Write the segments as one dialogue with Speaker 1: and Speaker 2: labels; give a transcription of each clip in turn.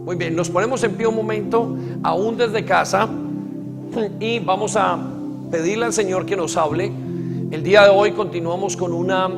Speaker 1: Muy bien, nos ponemos en pie un momento, aún desde casa, y vamos a pedirle al Señor que nos hable. El día de hoy continuamos con una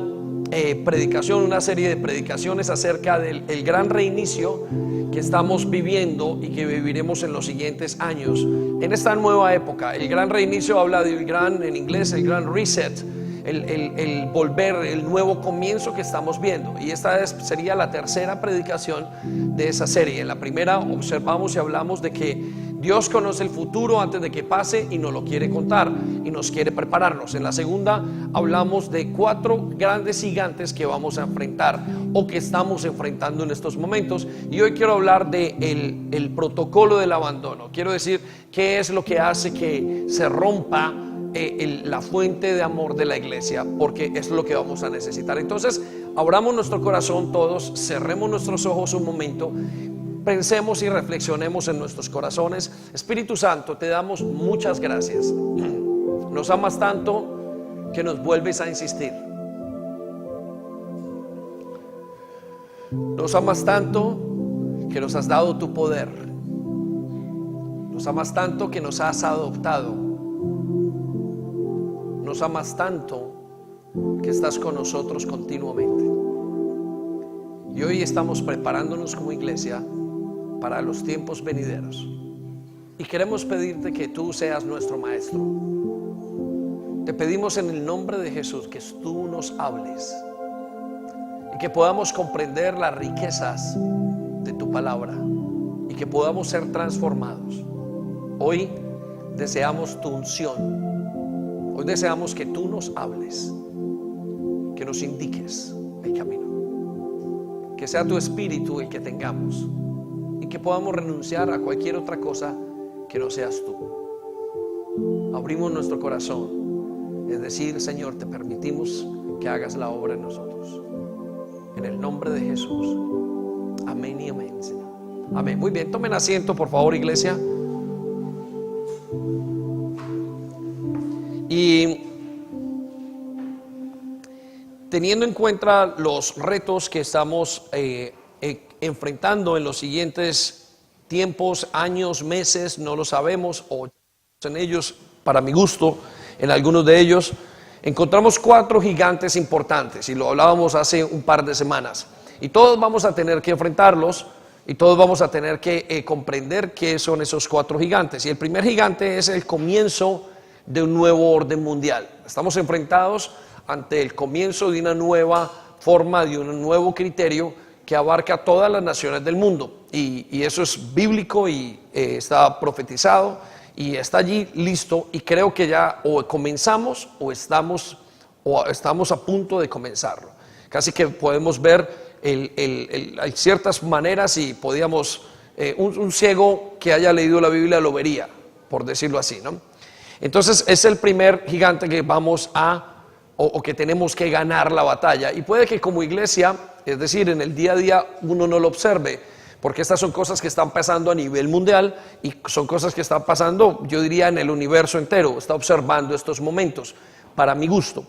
Speaker 1: predicación, una serie de predicaciones acerca del gran reinicio que estamos viviendo y que viviremos en los siguientes años, en esta nueva época. El gran reinicio habla del gran, en inglés, el gran reset, el volver, el nuevo comienzo que estamos viendo. Y esta sería la tercera predicación de esa serie. En la primera observamos y hablamos de que Dios conoce el futuro antes de que pase y nos lo quiere contar y nos quiere prepararnos. En la segunda hablamos de 4 grandes gigantes que vamos a enfrentar o que estamos enfrentando en estos momentos. Y hoy quiero hablar de el protocolo del abandono. Quiero decir qué es lo que hace que se rompa la fuente de amor de la iglesia, porque es lo que vamos a necesitar. Entonces, abramos nuestro corazón todos, cerremos nuestros ojos un momento, pensemos y reflexionemos en nuestros corazones. Espíritu Santo, te damos muchas gracias. Nos amas tanto que nos vuelves a insistir. Nos amas tanto que nos has dado tu poder. Nos amas tanto que nos has adoptado. Nos amas tanto que estás con nosotros continuamente. Y hoy estamos preparándonos como iglesia para los tiempos venideros. Y queremos pedirte que tú seas nuestro maestro. Te pedimos en el nombre de Jesús que tú nos hables y que podamos comprender las riquezas de tu palabra y que podamos ser transformados. Hoy deseamos tu unción. Hoy deseamos que tú nos hables, que nos indiques el camino, que sea tu espíritu el que tengamos y que podamos renunciar a cualquier otra cosa que no seas tú. Abrimos nuestro corazón, es decir, Señor, te permitimos que hagas la obra en nosotros. En el nombre de Jesús. Amén y amén, Señor. Amén. Muy bien, tomen asiento, por favor, iglesia. Y teniendo en cuenta los retos que estamos enfrentando en los siguientes tiempos, años, meses, no lo sabemos, o en ellos, para mi gusto, en algunos de ellos, encontramos 4 gigantes importantes, y lo hablábamos hace un par de semanas, y todos vamos a tener que enfrentarlos, y todos vamos a tener que comprender qué son esos 4 gigantes. Y el primer gigante es el comienzo de un nuevo orden mundial. Estamos enfrentados ante el comienzo de una nueva forma, de un nuevo criterio que abarca todas las naciones del mundo, y eso es bíblico y está profetizado y está allí listo, y creo que ya o comenzamos o estamos a punto de comenzarlo. Casi que podemos ver hay ciertas maneras, y podíamos un ciego que haya leído la Biblia lo vería, por decirlo así, ¿no? Entonces es el primer gigante que vamos o que tenemos que ganar la batalla, y puede que como iglesia, es decir, en el día a día, uno no lo observe, porque estas son cosas que están pasando a nivel mundial y son cosas que están pasando, yo diría, en el universo entero. Está observando estos momentos, para mi gusto.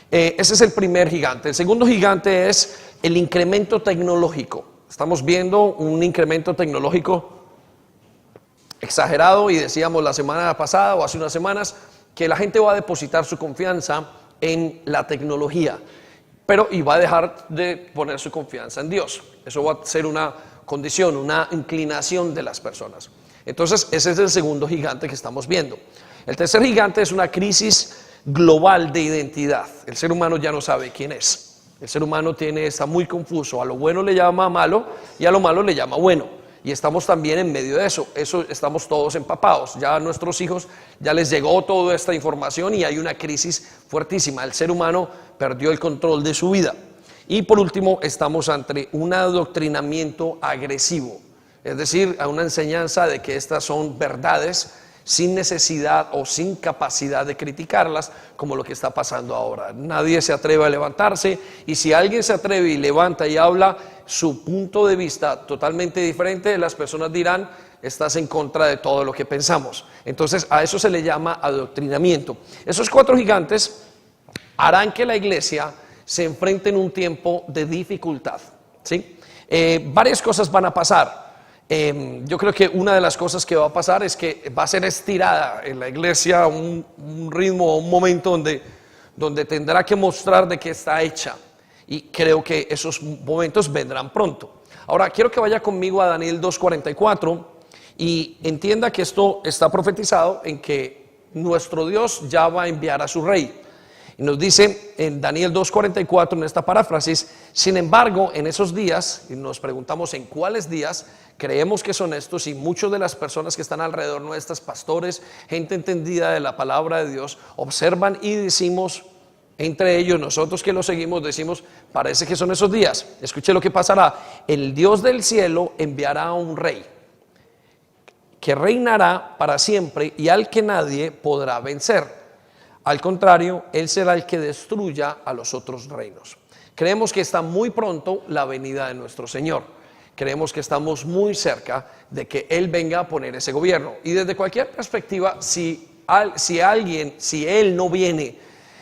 Speaker 1: Ese es el primer gigante. El segundo gigante es el incremento tecnológico. Estamos viendo un incremento tecnológico exagerado, y decíamos la semana pasada o hace unas semanas que la gente va a depositar su confianza en la tecnología, y va a dejar de poner su confianza en Dios. Eso va a ser una condición, una inclinación de las personas. Entonces ese es el segundo gigante que estamos viendo. El tercer gigante es una crisis global de identidad. El ser humano ya no sabe quién es. El ser humano está muy confuso. A lo bueno le llama malo y a lo malo le llama bueno. Y estamos también en medio de eso estamos todos empapados. Ya a nuestros hijos ya les llegó toda esta información y hay una crisis fuertísima. El ser humano perdió el control de su vida. Y por último, estamos ante un adoctrinamiento agresivo, es decir, a una enseñanza de que estas son verdades sin necesidad o sin capacidad de criticarlas, como lo que está pasando ahora. Nadie se atreve a levantarse, y si alguien se atreve y levanta y habla su punto de vista totalmente diferente, las personas dirán: estás en contra de todo lo que pensamos. Entonces a eso se le llama adoctrinamiento. Esos 4 gigantes harán que la iglesia se enfrente en un tiempo de dificultad, ¿sí? Varias cosas van a pasar. Yo creo que una de las cosas que va a pasar es que va a ser estirada en la iglesia un ritmo, un momento donde tendrá que mostrar de qué está hecha. Y creo que esos momentos vendrán pronto. Ahora, quiero que vaya conmigo a Daniel 2:44 y entienda que esto está profetizado en que nuestro Dios ya va a enviar a su rey. Y nos dice en Daniel 2:44, en esta paráfrasis: sin embargo, en esos días, y nos preguntamos en cuáles días, creemos que son estos, y muchas de las personas que están alrededor nuestras, pastores, gente entendida de la palabra de Dios, observan y decimos, entre ellos nosotros que lo seguimos, decimos, parece que son esos días. Escuche lo que pasará: el Dios del cielo enviará a un rey que reinará para siempre y al que nadie podrá vencer. Al contrario, Él será el que destruya a los otros reinos. Creemos que está muy pronto la venida de nuestro Señor. Creemos que estamos muy cerca de que Él venga a poner ese gobierno. Y desde cualquier perspectiva, si Él no viene,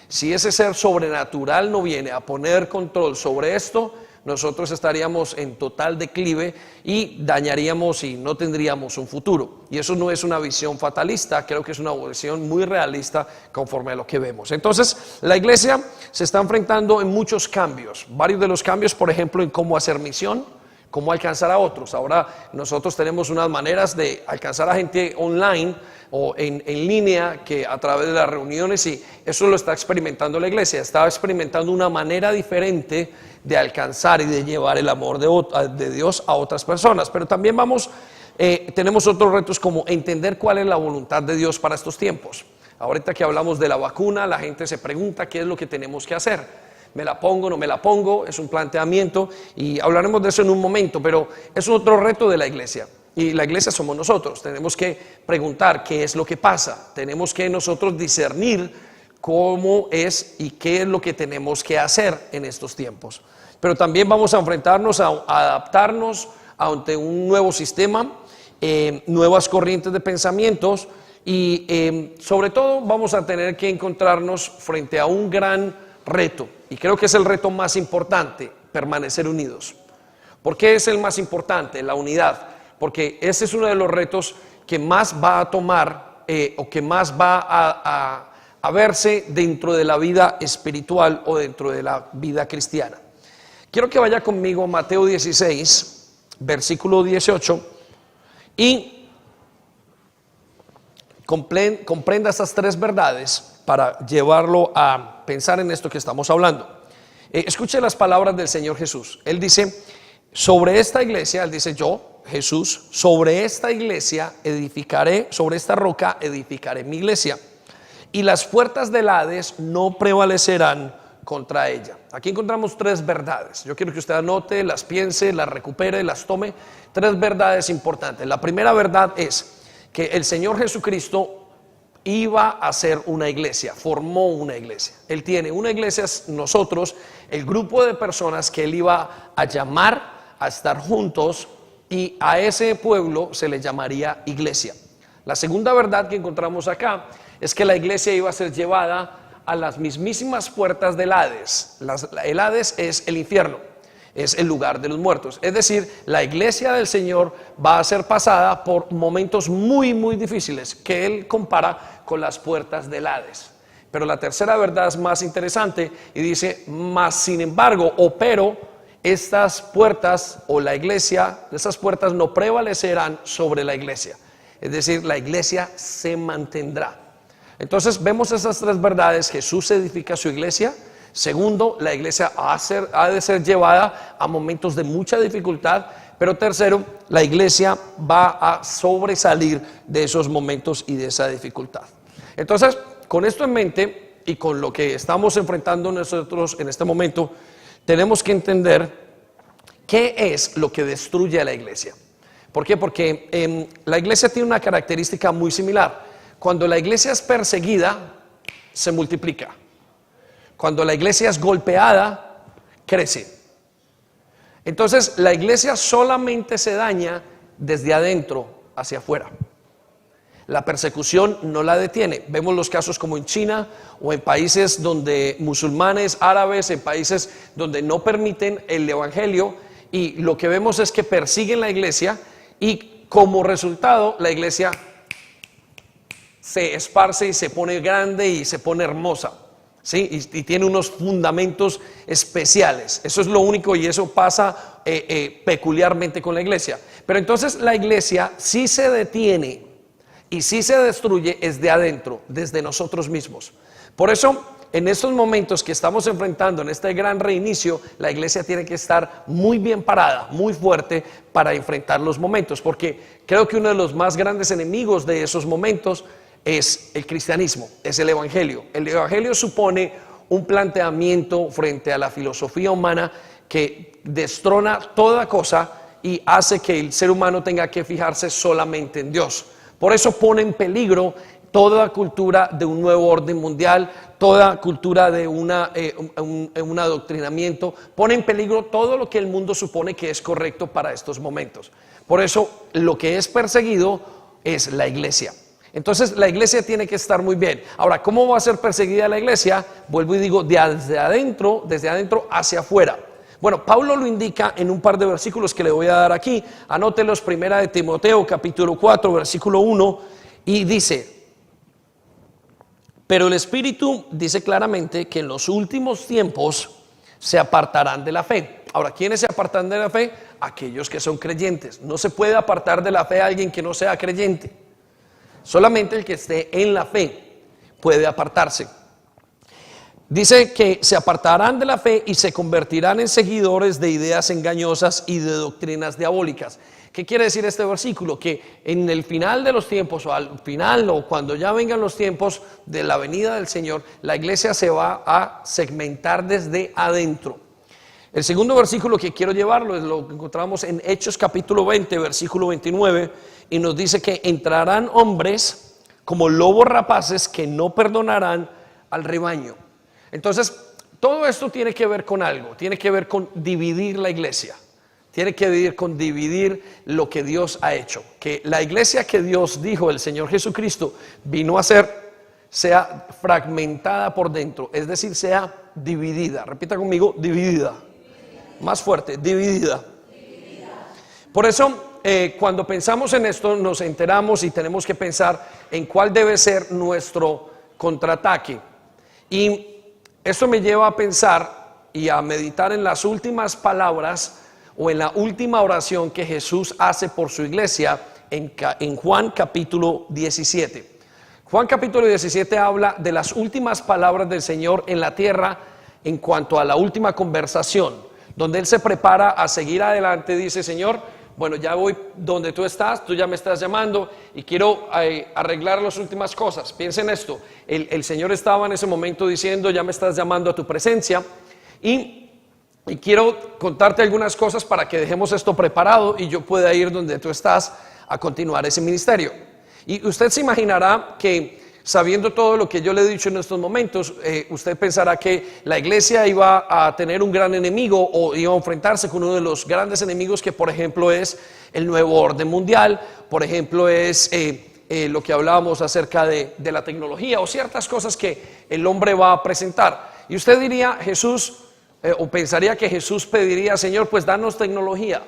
Speaker 1: si ese ser sobrenatural no viene a poner control sobre esto, nosotros estaríamos en total declive y dañaríamos y no tendríamos un futuro. Y eso no es una visión fatalista, creo que es una visión muy realista conforme a lo que vemos. Entonces, la iglesia se está enfrentando en muchos cambios. Varios de los cambios, por ejemplo, en cómo hacer misión, cómo alcanzar a otros. Ahora nosotros tenemos unas maneras de alcanzar a gente online o en línea, que a través de las reuniones, y eso lo está experimentando la iglesia. Está experimentando una manera diferente de alcanzar y de llevar el amor de Dios a otras personas. Pero también tenemos otros retos, como entender cuál es la voluntad de Dios para estos tiempos. Ahorita que hablamos de la vacuna, la gente se pregunta qué es lo que tenemos que hacer. ¿Me la pongo, no me la pongo? Es un planteamiento y hablaremos de eso en un momento, pero es otro reto de la iglesia. Y la iglesia somos nosotros. Tenemos que preguntar qué es lo que pasa. Tenemos que nosotros discernir cómo es y qué es lo que tenemos que hacer en estos tiempos. Pero también vamos a enfrentarnos a adaptarnos ante un nuevo sistema, nuevas corrientes de pensamientos y sobre todo vamos a tener que encontrarnos frente a un gran reto. Y creo que es el reto más importante: permanecer unidos. ¿Por qué es el más importante? La unidad. Porque ese es uno de los retos que más va a tomar o que más va a verse dentro de la vida espiritual o dentro de la vida cristiana. Quiero que vaya conmigo a Mateo 16, versículo 18, y comprenda estas tres verdades para llevarlo a pensar en esto que estamos hablando. Escuche las palabras del Señor Jesús. Él dice, sobre esta iglesia, Él dice, yo, Jesús, sobre esta iglesia edificaré, sobre esta roca edificaré mi iglesia, y las puertas del Hades no prevalecerán contra ella. Aquí encontramos tres verdades. Yo quiero que usted anote, las piense, las recupere, las tome. Tres verdades importantes. La primera verdad es que el Señor Jesucristo iba a hacer una iglesia, formó una iglesia. Él tiene una iglesia, nosotros, el grupo de personas que Él iba a llamar a estar juntos, y a ese pueblo se le llamaría iglesia. La segunda verdad que encontramos acá es que la iglesia iba a ser llevada a las mismísimas puertas del Hades. El Hades es el infierno, es el lugar de los muertos. Es decir, la iglesia del Señor va a ser pasada por momentos muy, muy difíciles que Él compara con las puertas del Hades. Pero la tercera verdad es más interesante y dice, mas sin embargo, pero estas puertas o la iglesia, esas puertas no prevalecerán sobre la iglesia. Es decir, la iglesia se mantendrá. Entonces vemos esas tres verdades. Jesús edifica su iglesia. Segundo, la iglesia ha de ser llevada a momentos de mucha dificultad. Pero tercero, la iglesia va a sobresalir de esos momentos y de esa dificultad. Entonces, con esto en mente y con lo que estamos enfrentando nosotros en este momento, tenemos que entender qué es lo que destruye a la iglesia. ¿Por qué? Porque la iglesia tiene una característica muy similar. Cuando la iglesia es perseguida, se multiplica. Cuando la iglesia es golpeada, crece. Entonces, la iglesia solamente se daña desde adentro hacia afuera. La persecución no la detiene. Vemos los casos como en China o en países donde musulmanes, árabes, en países donde no permiten el evangelio, y lo que vemos es que persiguen la iglesia y como resultado la iglesia se esparce y se pone grande y se pone hermosa, ¿sí? Y tiene unos fundamentos especiales. Eso es lo único, y eso pasa peculiarmente con la iglesia. Pero entonces la iglesia sí se detiene y sí se destruye es de adentro, desde nosotros mismos. Por eso, en estos momentos que estamos enfrentando, en este gran reinicio, la iglesia tiene que estar muy bien parada, muy fuerte para enfrentar los momentos, porque creo que uno de los más grandes enemigos de esos momentos es el cristianismo, es el evangelio. El evangelio supone un planteamiento frente a la filosofía humana que destrona toda cosa y hace que el ser humano tenga que fijarse solamente en Dios. Por eso pone en peligro toda cultura de un nuevo orden mundial, toda cultura de un adoctrinamiento, pone en peligro todo lo que el mundo supone que es correcto para estos momentos. Por eso lo que es perseguido es la iglesia. Entonces la iglesia tiene que estar muy bien. Ahora, ¿cómo va a ser perseguida la iglesia? Vuelvo y digo, desde adentro hacia afuera. Bueno, Pablo lo indica en un par de versículos que le voy a dar aquí. Anótelos, primera de Timoteo, capítulo 4, versículo 1, y dice: pero el Espíritu dice claramente que en los últimos tiempos se apartarán de la fe. Ahora, ¿quiénes se apartan de la fe? Aquellos que son creyentes. No se puede apartar de la fe a alguien que no sea creyente. Solamente el que esté en la fe puede apartarse. Dice que se apartarán de la fe y se convertirán en seguidores de ideas engañosas y de doctrinas diabólicas. ¿Qué quiere decir este versículo? Que en el final de los tiempos, o al final, o cuando ya vengan los tiempos de la venida del Señor, la iglesia se va a segmentar desde adentro. El segundo versículo que quiero llevarlo es lo que encontramos en Hechos capítulo 20, versículo 29, y nos dice que entrarán hombres como lobos rapaces que no perdonarán al rebaño. Entonces, todo esto tiene que ver con algo, tiene que ver con dividir la iglesia, tiene que ver con dividir lo que Dios ha hecho. Que la iglesia que Dios dijo, el Señor Jesucristo, vino a ser, sea fragmentada por dentro, es decir, sea dividida. Repita conmigo, dividida. Más fuerte, dividida. Por eso, cuando pensamos en esto, nos enteramos y tenemos que pensar en cuál debe ser nuestro contraataque. Y esto me lleva a pensar y a meditar en las últimas palabras o en la última oración que Jesús hace por su iglesia en Juan capítulo 17. Juan capítulo 17 habla de las últimas palabras del Señor en la tierra en cuanto a la última conversación, donde Él se prepara a seguir adelante. Dice: Señor, bueno, ya voy donde tú estás, tú ya me estás llamando y quiero arreglar las últimas cosas. Piensen esto, el Señor estaba en ese momento diciendo: ya me estás llamando a tu presencia y quiero contarte algunas cosas para que dejemos esto preparado y yo pueda ir donde tú estás a continuar ese ministerio. Y usted se imaginará que, sabiendo todo lo que yo le he dicho en estos momentos, usted pensará que la iglesia iba a tener un gran enemigo o iba a enfrentarse con uno de los grandes enemigos que, por ejemplo, es el nuevo orden mundial, por ejemplo, es lo que hablábamos acerca de la tecnología o ciertas cosas que el hombre va a presentar. Y usted diría, Jesús, o pensaría que Jesús pediría: Señor, pues danos tecnología,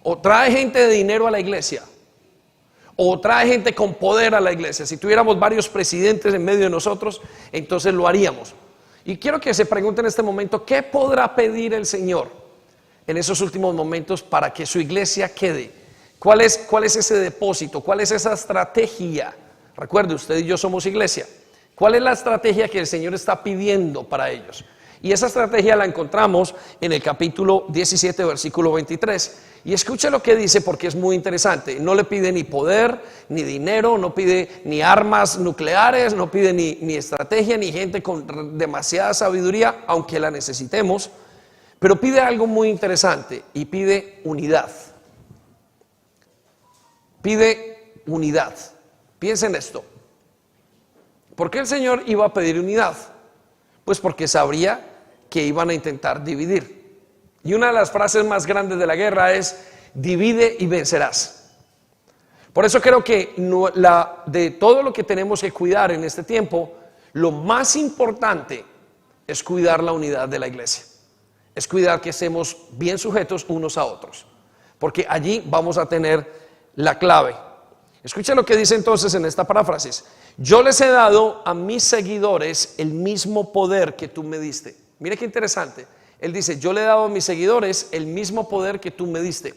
Speaker 1: o trae gente de dinero a la iglesia, o trae gente con poder a la iglesia. Si tuviéramos varios presidentes en medio de nosotros, entonces lo haríamos. Y quiero que se pregunte en este momento: ¿qué podrá pedir el Señor en esos últimos momentos para que su iglesia quede? ¿Cuál es ese depósito? ¿Cuál es esa estrategia? Recuerde, usted y yo somos iglesia. ¿Cuál es la estrategia que el Señor está pidiendo para ellos? Y esa estrategia la encontramos en el capítulo 17, versículo 23. Y escuche lo que dice, porque es muy interesante. No le pide ni poder, ni dinero, no pide ni armas nucleares, no pide ni estrategia, ni gente con demasiada sabiduría, aunque la necesitemos. Pero pide algo muy interesante y pide unidad. Pide unidad. Piensen esto. ¿Por qué el Señor iba a pedir unidad? Pues porque sabría que iban a intentar dividir. Y una de las frases más grandes de la guerra es: divide y vencerás. Por eso creo que de todo lo que tenemos que cuidar en este tiempo, lo más importante es cuidar la unidad de la iglesia. Es cuidar que estemos bien sujetos unos a otros. porque allí vamos a tener la clave. Escucha lo que dice entonces en esta paráfrasis: yo les he dado a mis seguidores el mismo poder que tú me diste. Mire qué interesante. Él dice: yo le he dado a mis seguidores el mismo poder que tú me diste,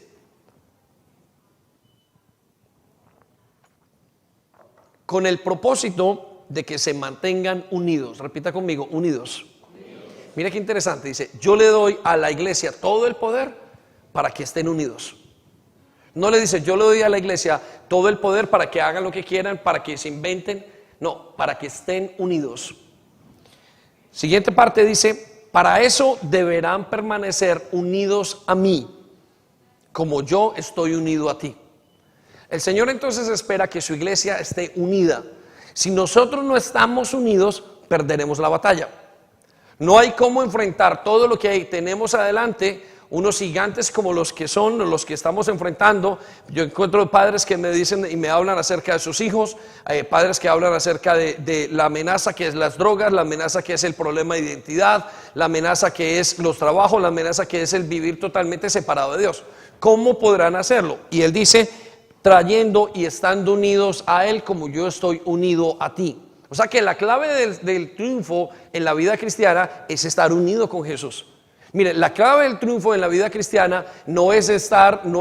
Speaker 1: con el propósito de que se mantengan unidos. Repita conmigo: unidos. Mira qué interesante. Dice: yo le doy a la iglesia todo el poder para que estén unidos. No le dice: yo le doy a la iglesia todo el poder para que hagan lo que quieran, para que se inventen. No, para que estén unidos. Siguiente parte dice: para eso deberán permanecer unidos a mí, como yo estoy unido a ti. El Señor entonces espera que su iglesia esté unida. Si nosotros no estamos unidos, perderemos la batalla. No hay cómo enfrentar todo lo que tenemos adelante, unos gigantes como los que estamos enfrentando. Yo encuentro padres que me dicen y me hablan acerca de sus hijos, padres que hablan acerca de la amenaza que es las drogas, la amenaza que es el problema de identidad, la amenaza que es los trabajos, la amenaza que es el vivir totalmente separado de Dios. ¿Cómo podrán hacerlo? Y Él dice: trayendo y estando unidos a Él como yo estoy unido a ti. O sea que la clave del triunfo en la vida cristiana es estar unido con Jesús. Mire, la clave del triunfo en la vida cristiana no es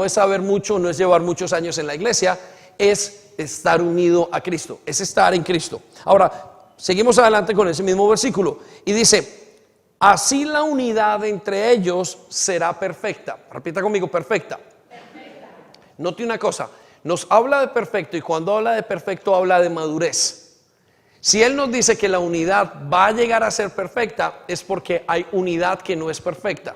Speaker 1: saber mucho, no es llevar muchos años en la iglesia, es estar unido a Cristo, es estar en Cristo. Ahora, seguimos adelante con ese mismo versículo y dice: así la unidad entre ellos será perfecta. Repita conmigo: perfecta. Note una cosa, nos habla de perfecto, y cuando habla de perfecto habla de madurez. Si Él nos dice que la unidad va a llegar a ser perfecta, es porque hay unidad que no es perfecta.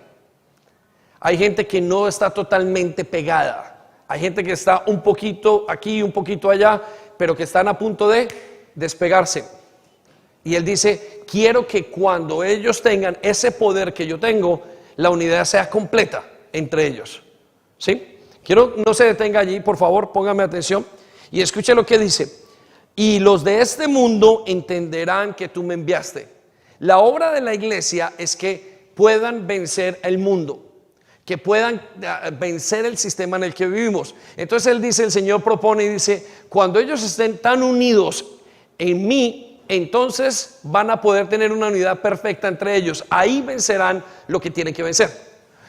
Speaker 1: Hay gente que no está totalmente pegada. Hay gente que está un poquito aquí y un poquito allá, pero que están a punto de despegarse. Y Él dice: quiero que cuando ellos tengan ese poder que yo tengo, la unidad sea completa entre ellos. ¿Sí? No se detenga allí, por favor, póngame atención y escuche lo que dice: y los de este mundo entenderán que tú me enviaste. La obra de la iglesia es que puedan vencer el mundo, que puedan vencer el sistema en el que vivimos. Entonces Él dice, el Señor propone y dice: cuando ellos estén tan unidos en mí, entonces van a poder tener una unidad perfecta entre ellos. Ahí vencerán lo que tienen que vencer.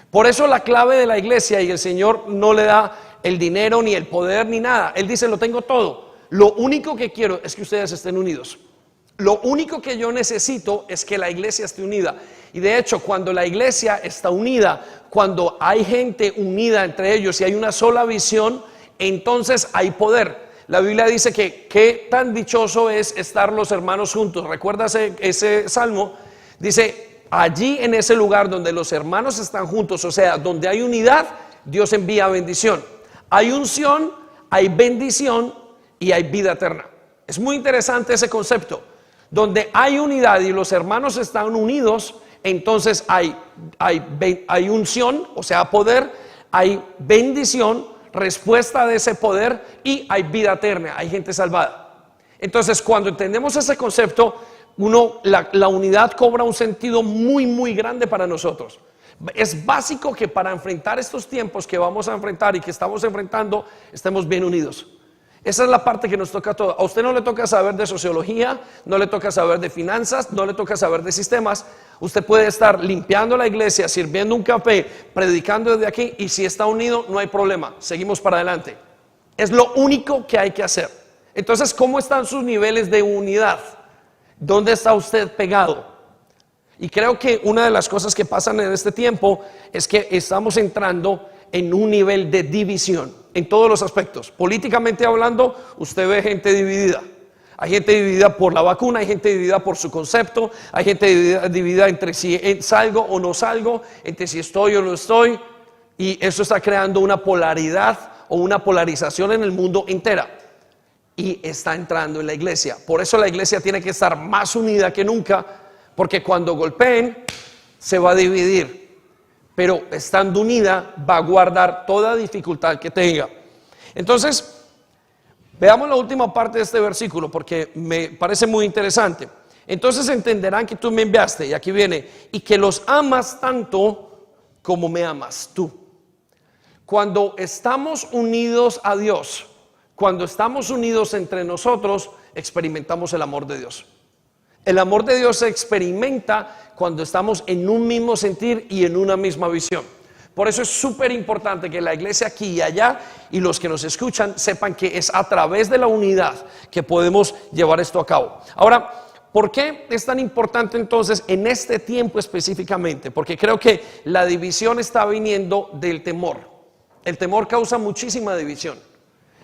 Speaker 1: Por eso la clave de la iglesia, y el Señor no le da el dinero ni el poder ni nada. Él dice: lo tengo todo. Lo único que quiero es que ustedes estén unidos. Lo único que yo necesito es que la iglesia esté unida. Y de hecho, cuando la iglesia está unida, cuando hay gente unida entre ellos y hay una sola visión, entonces hay poder. La Biblia dice que qué tan dichoso es estar los hermanos juntos. ¿Recuerdas ese salmo? Dice: allí en ese lugar donde los hermanos están juntos, o sea, donde hay unidad, Dios envía bendición. Hay unción, hay bendición y hay vida eterna. Es muy interesante ese concepto. Donde hay unidad y los hermanos están unidos, entonces hay unción, o sea, poder, hay bendición, respuesta de ese poder, y hay vida eterna, hay gente salvada. Entonces, cuando entendemos ese concepto, la unidad cobra un sentido muy, muy grande para nosotros. Es básico que para enfrentar estos tiempos que vamos a enfrentar y que estamos enfrentando, estemos bien unidos. Esa es la parte que nos toca a todos. A usted no le toca saber de sociología, no le toca saber de finanzas, no le toca saber de sistemas. Usted puede estar limpiando la iglesia, sirviendo un café, predicando desde aquí, y si está unido no hay problema, seguimos para adelante. Es lo único que hay que hacer. Entonces, ¿cómo están sus niveles de unidad? ¿Dónde está usted pegado? Y creo que una de las cosas que pasan en este tiempo es que estamos entrando en un nivel de división en todos los aspectos. Políticamente hablando, usted ve gente dividida. Hay gente dividida por la vacuna, hay gente dividida por su concepto, hay gente dividida entre si salgo o no salgo, entre si estoy o no estoy, y eso está creando una polaridad o una polarización en el mundo entera, y está entrando en la iglesia. Por eso la iglesia tiene que estar más unida que nunca, porque cuando golpeen se va a dividir, pero estando unida va a guardar toda dificultad que tenga. Entonces, veamos la última parte de este versículo porque me parece muy interesante. Entonces entenderán que tú me enviaste, y aquí viene, y que los amas tanto como me amas tú. Cuando estamos unidos a Dios, cuando estamos unidos entre nosotros, experimentamos el amor de Dios. El amor de Dios se experimenta cuando estamos en un mismo sentir y en una misma visión. Por eso es súper importante que la iglesia aquí y allá y los que nos escuchan sepan que es a través de la unidad que podemos llevar esto a cabo. Ahora, ¿por qué es tan importante entonces en este tiempo específicamente? Porque creo que la división está viniendo del temor. El temor causa muchísima división.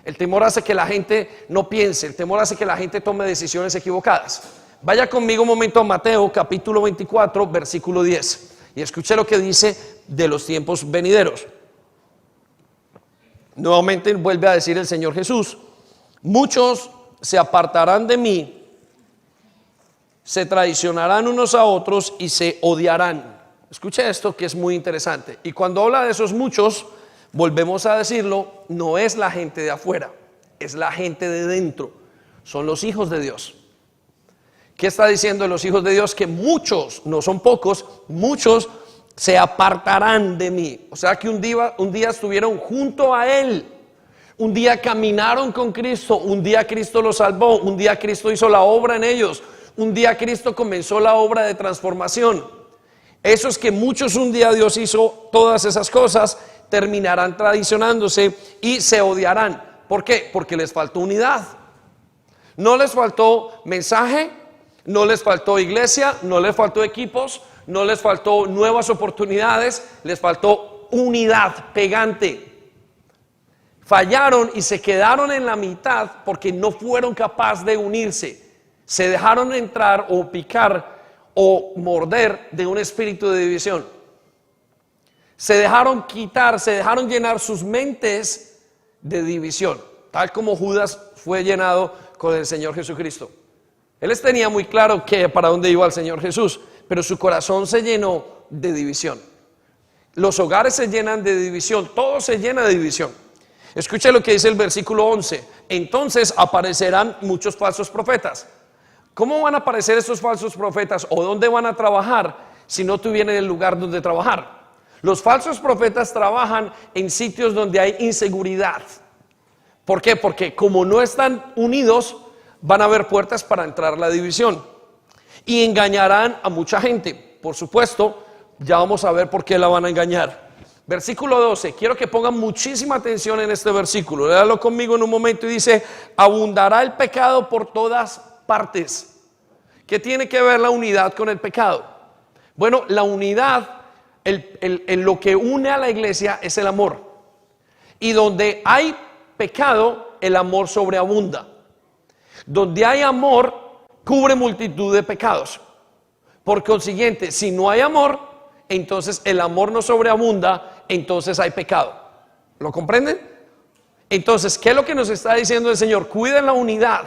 Speaker 1: El temor hace que la gente no piense, el temor hace que la gente tome decisiones equivocadas. Vaya conmigo un momento a Mateo capítulo 24, versículo 10. Y escuche lo que dice de los tiempos venideros. Nuevamente vuelve a decir el Señor Jesús: muchos se apartarán de mí, se traicionarán unos a otros y se odiarán. Escuche esto que es muy interesante. Y cuando habla de esos muchos, volvemos a decirlo, no es la gente de afuera, es la gente de dentro. Son los hijos de Dios. ¿Qué está diciendo de los hijos de Dios? Que muchos, no son pocos, muchos se apartarán de mí. O sea que un día estuvieron junto a Él. Un día caminaron con Cristo. Un día Cristo los salvó. Un día Cristo hizo la obra en ellos. Un día Cristo comenzó la obra de transformación. Esos que muchos un día Dios hizo todas esas cosas, terminarán traicionándose y se odiarán. ¿Por qué? Porque les faltó unidad. No les faltó mensaje, no les faltó iglesia, no les faltó equipos, no les faltó nuevas oportunidades, les faltó unidad pegante. Fallaron y se quedaron en la mitad porque no fueron capaces de unirse. Se dejaron entrar o picar o morder de un espíritu de división. Se dejaron quitar, se dejaron llenar sus mentes de división, tal como Judas fue llenado con el Señor Jesucristo. Él les tenía muy claro que para dónde iba el Señor Jesús, pero su corazón se llenó de división. Los hogares se llenan de división, todo se llena de división. Escuche lo que dice el versículo 11. Entonces aparecerán muchos falsos profetas. ¿Cómo van a aparecer estos falsos profetas o dónde van a trabajar si no tuvieran el lugar donde trabajar? Los falsos profetas trabajan en sitios donde hay inseguridad. ¿Por qué? Porque como no están unidos, van a haber puertas para entrar la división. Y engañarán a mucha gente. Por supuesto, ya vamos a ver por qué la van a engañar. Versículo 12. Quiero que pongan muchísima atención en este versículo. Léalo conmigo en un momento y dice: abundará el pecado por todas partes. ¿Qué tiene que ver la unidad con el pecado? Bueno, la unidad, lo que une a la iglesia es el amor. Y donde hay pecado, el amor sobreabunda. Donde hay amor, cubre multitud de pecados. Por consiguiente, si no hay amor, entonces el amor no sobreabunda, entonces hay pecado. ¿Lo comprenden? Entonces, ¿qué es lo que nos está diciendo el Señor? Cuiden la unidad.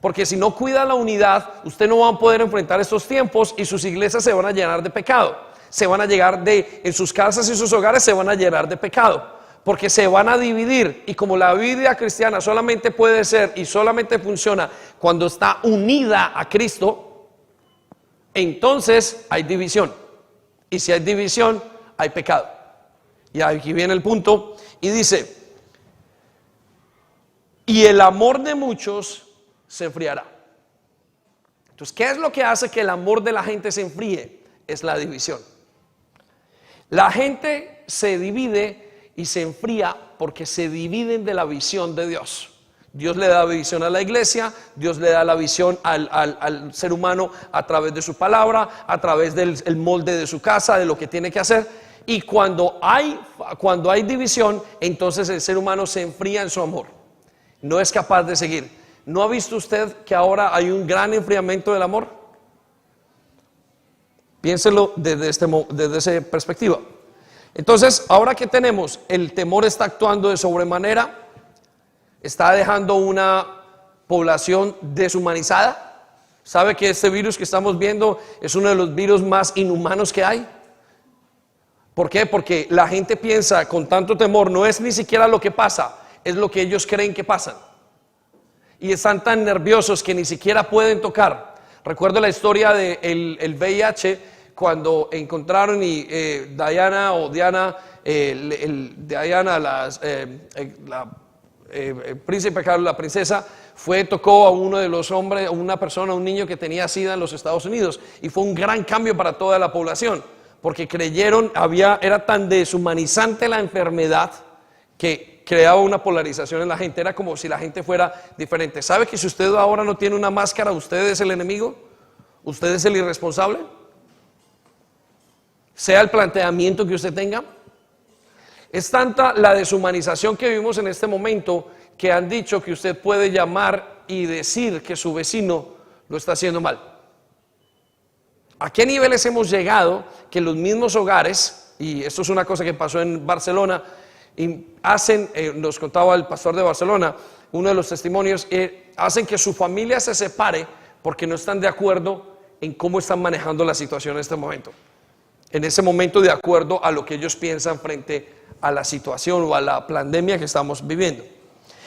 Speaker 1: Porque si no cuida la unidad, usted no va a poder enfrentar estos tiempos y sus iglesias se van a llenar de pecado. Se van a llegar en sus casas y sus hogares se van a llenar de pecado. Porque se van a dividir. Y como la vida cristiana solamente puede ser y solamente funciona cuando está unida a Cristo, entonces hay división. Y si hay división, hay pecado. Y aquí viene el punto y dice: y el amor de muchos se enfriará. Entonces, ¿qué es lo que hace que el amor de la gente se enfríe? Es la división. La gente se divide y se enfría porque se dividen de la visión de Dios. Dios le da visión a la iglesia, Dios le da la visión al ser humano a través de su palabra, a través del molde de su casa, de lo que tiene que hacer. Y cuando hay división, entonces el ser humano se enfría en su amor. No es capaz de seguir. ¿No ha visto usted que ahora hay un gran enfriamiento del amor? Piénselo desde esa perspectiva. Entonces, ahora que tenemos, el temor está actuando de sobremanera, está dejando una población deshumanizada. ¿Sabe que este virus que estamos viendo es uno de los virus más inhumanos que hay? ¿Por qué? Porque la gente piensa con tanto temor, no es ni siquiera lo que pasa, es lo que ellos creen que pasa. Y están tan nerviosos que ni siquiera pueden tocar. Recuerdo la historia del VIH, cuando encontraron y Diana, el príncipe Carlos, la princesa, tocó a uno de los hombres, a una persona, un niño que tenía SIDA en los Estados Unidos, y fue un gran cambio para toda la población, porque creyeron, era tan deshumanizante la enfermedad que creaba una polarización en la gente. Era como si la gente fuera diferente. ¿Sabe que si usted ahora no tiene una máscara, usted es el enemigo? ¿Usted es el irresponsable? Sea el planteamiento que usted tenga. Es tanta la deshumanización que vivimos en este momento que han dicho que usted puede llamar y decir que su vecino lo está haciendo mal. ¿A qué niveles hemos llegado que los mismos hogares, y esto es una cosa que pasó en Barcelona, y nos contaba el pastor de Barcelona, uno de los testimonios, hacen que su familia se separe porque no están de acuerdo en cómo están manejando la situación en este momento. En ese momento, de acuerdo a lo que ellos piensan frente a la situación o a la pandemia que estamos viviendo.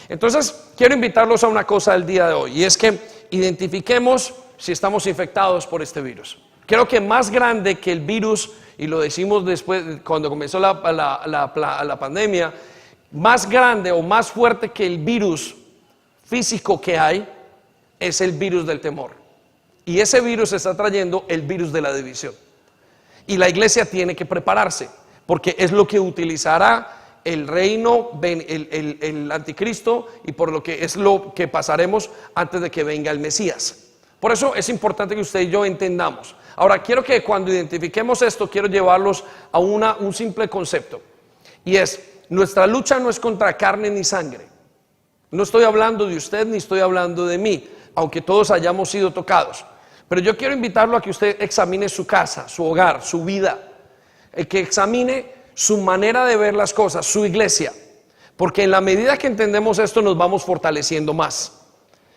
Speaker 1: Entonces, quiero invitarlos a una cosa el día de hoy, y es que identifiquemos si estamos infectados por este virus. Creo que más grande que el virus, y lo decimos después, cuando comenzó la pandemia, más grande o más fuerte que el virus físico que hay, es el virus del temor. Y ese virus está trayendo el virus de la división. Y la iglesia tiene que prepararse, porque es lo que utilizará el reino, el anticristo, y por lo que es lo que pasaremos antes de que venga el Mesías. Por eso es importante que usted y yo entendamos. Ahora, quiero que cuando identifiquemos esto, quiero llevarlos a un simple concepto. Y es, nuestra lucha no es contra carne ni sangre. No estoy hablando de usted ni estoy hablando de mí, aunque todos hayamos sido tocados. Pero yo quiero invitarlo a que usted examine su casa, su hogar, su vida. Que examine su manera de ver las cosas, su iglesia. Porque en la medida que entendemos esto, nos vamos fortaleciendo más.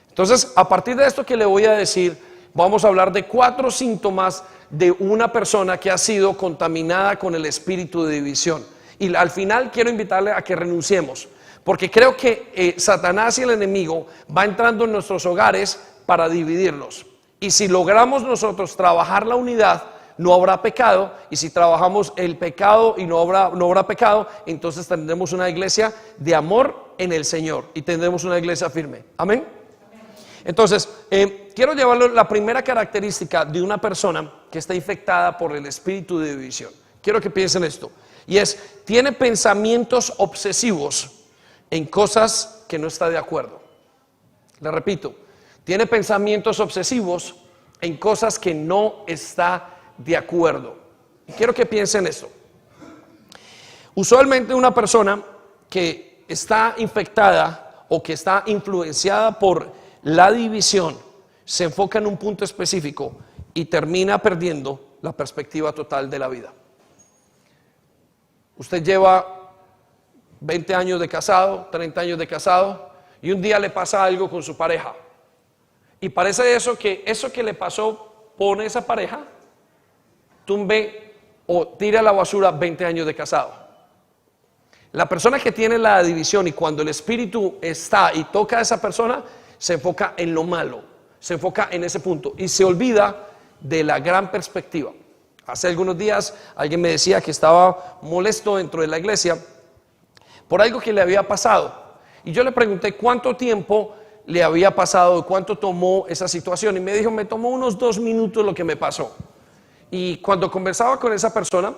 Speaker 1: Entonces, a partir de esto que le voy a decir, vamos a hablar de 4 síntomas de una persona que ha sido contaminada con el espíritu de división. Y al final quiero invitarle a que renunciemos, porque creo que Satanás y el enemigo va entrando en nuestros hogares para dividirlos. Y si logramos nosotros trabajar la unidad, no habrá pecado. Y si trabajamos el pecado y no habrá pecado, entonces tendremos una iglesia de amor en el Señor y tendremos una iglesia firme. Amén. Entonces, quiero llevarlo la primera característica de una persona que está infectada por el espíritu de división. Quiero que piensen esto. Y es, tiene pensamientos obsesivos en cosas que no está de acuerdo. Le repito, tiene pensamientos obsesivos en cosas que no está de acuerdo. Y quiero que piensen esto. Usualmente una persona que está infectada o que está influenciada por la división se enfoca en un punto específico y termina perdiendo la perspectiva total de la vida. Usted lleva 20 años de casado, 30 años de casado, y un día le pasa algo con su pareja. Y parece eso que le pasó con esa pareja, tumbe o tira a la basura 20 años de casado. La persona que tiene la división, y cuando el espíritu está y toca a esa persona, se enfoca en lo malo, se enfoca en ese punto y se olvida de la gran perspectiva. Hace algunos días alguien me decía que estaba molesto dentro de la iglesia por algo que le había pasado, y yo le pregunté cuánto tiempo le había pasado, cuánto tomó esa situación, y me dijo, me tomó unos 2 minutos lo que me pasó. Y cuando conversaba con esa persona,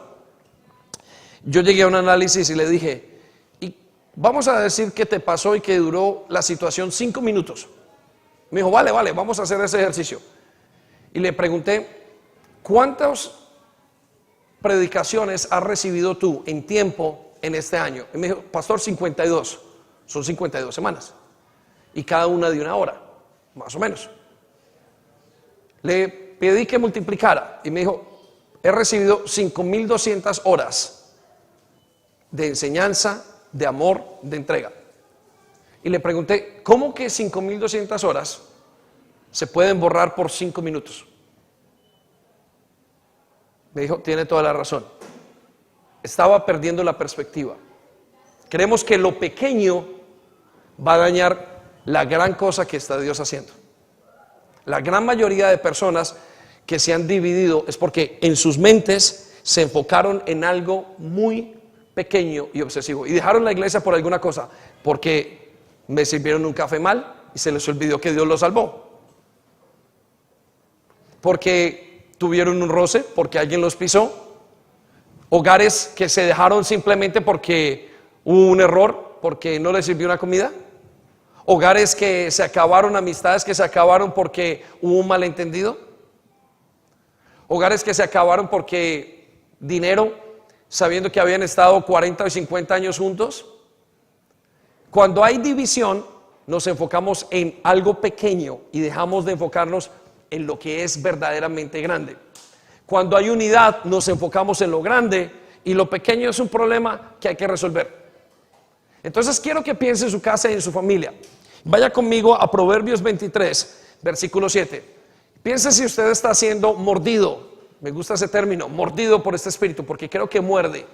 Speaker 1: yo llegué a un análisis y le dije, y vamos a decir que te pasó y que duró la situación 5 minutos. Me dijo, vale, vamos a hacer ese ejercicio. Y le pregunté, ¿cuántas predicaciones has recibido tú en tiempo en este año? Y me dijo, pastor, 52. Son 52 semanas. Y cada una de 1 hora, más o menos. Le pedí que multiplicara y me dijo, he recibido 5,200 horas de enseñanza, de amor, de entrega. Y le pregunté, ¿cómo que 5,200 horas se pueden borrar por 5 minutos? Me dijo, tiene toda la razón. Estaba perdiendo la perspectiva. Creemos que lo pequeño va a dañar la gran cosa que está Dios haciendo. La gran mayoría de personas que se han dividido es porque en sus mentes se enfocaron en algo muy pequeño y obsesivo y dejaron la iglesia por alguna cosa, porque me sirvieron un café mal y se les olvidó que Dios los salvó, porque tuvieron un roce, porque alguien los pisó, hogares que se dejaron simplemente porque hubo un error, porque no les sirvió una comida, hogares que se acabaron, amistades que se acabaron porque hubo un malentendido, hogares que se acabaron porque dinero, sabiendo que habían estado 40 o 50 años juntos. Cuando hay división, nos enfocamos en algo pequeño y dejamos de enfocarnos en lo que es verdaderamente grande. Cuando hay unidad, nos enfocamos en lo grande y lo pequeño es un problema que hay que resolver. Entonces quiero que piense en su casa y en su familia. Vaya conmigo a Proverbios 23, versículo 7. Piense si usted está siendo mordido. Me gusta ese término, mordido por este espíritu, porque creo que muerde.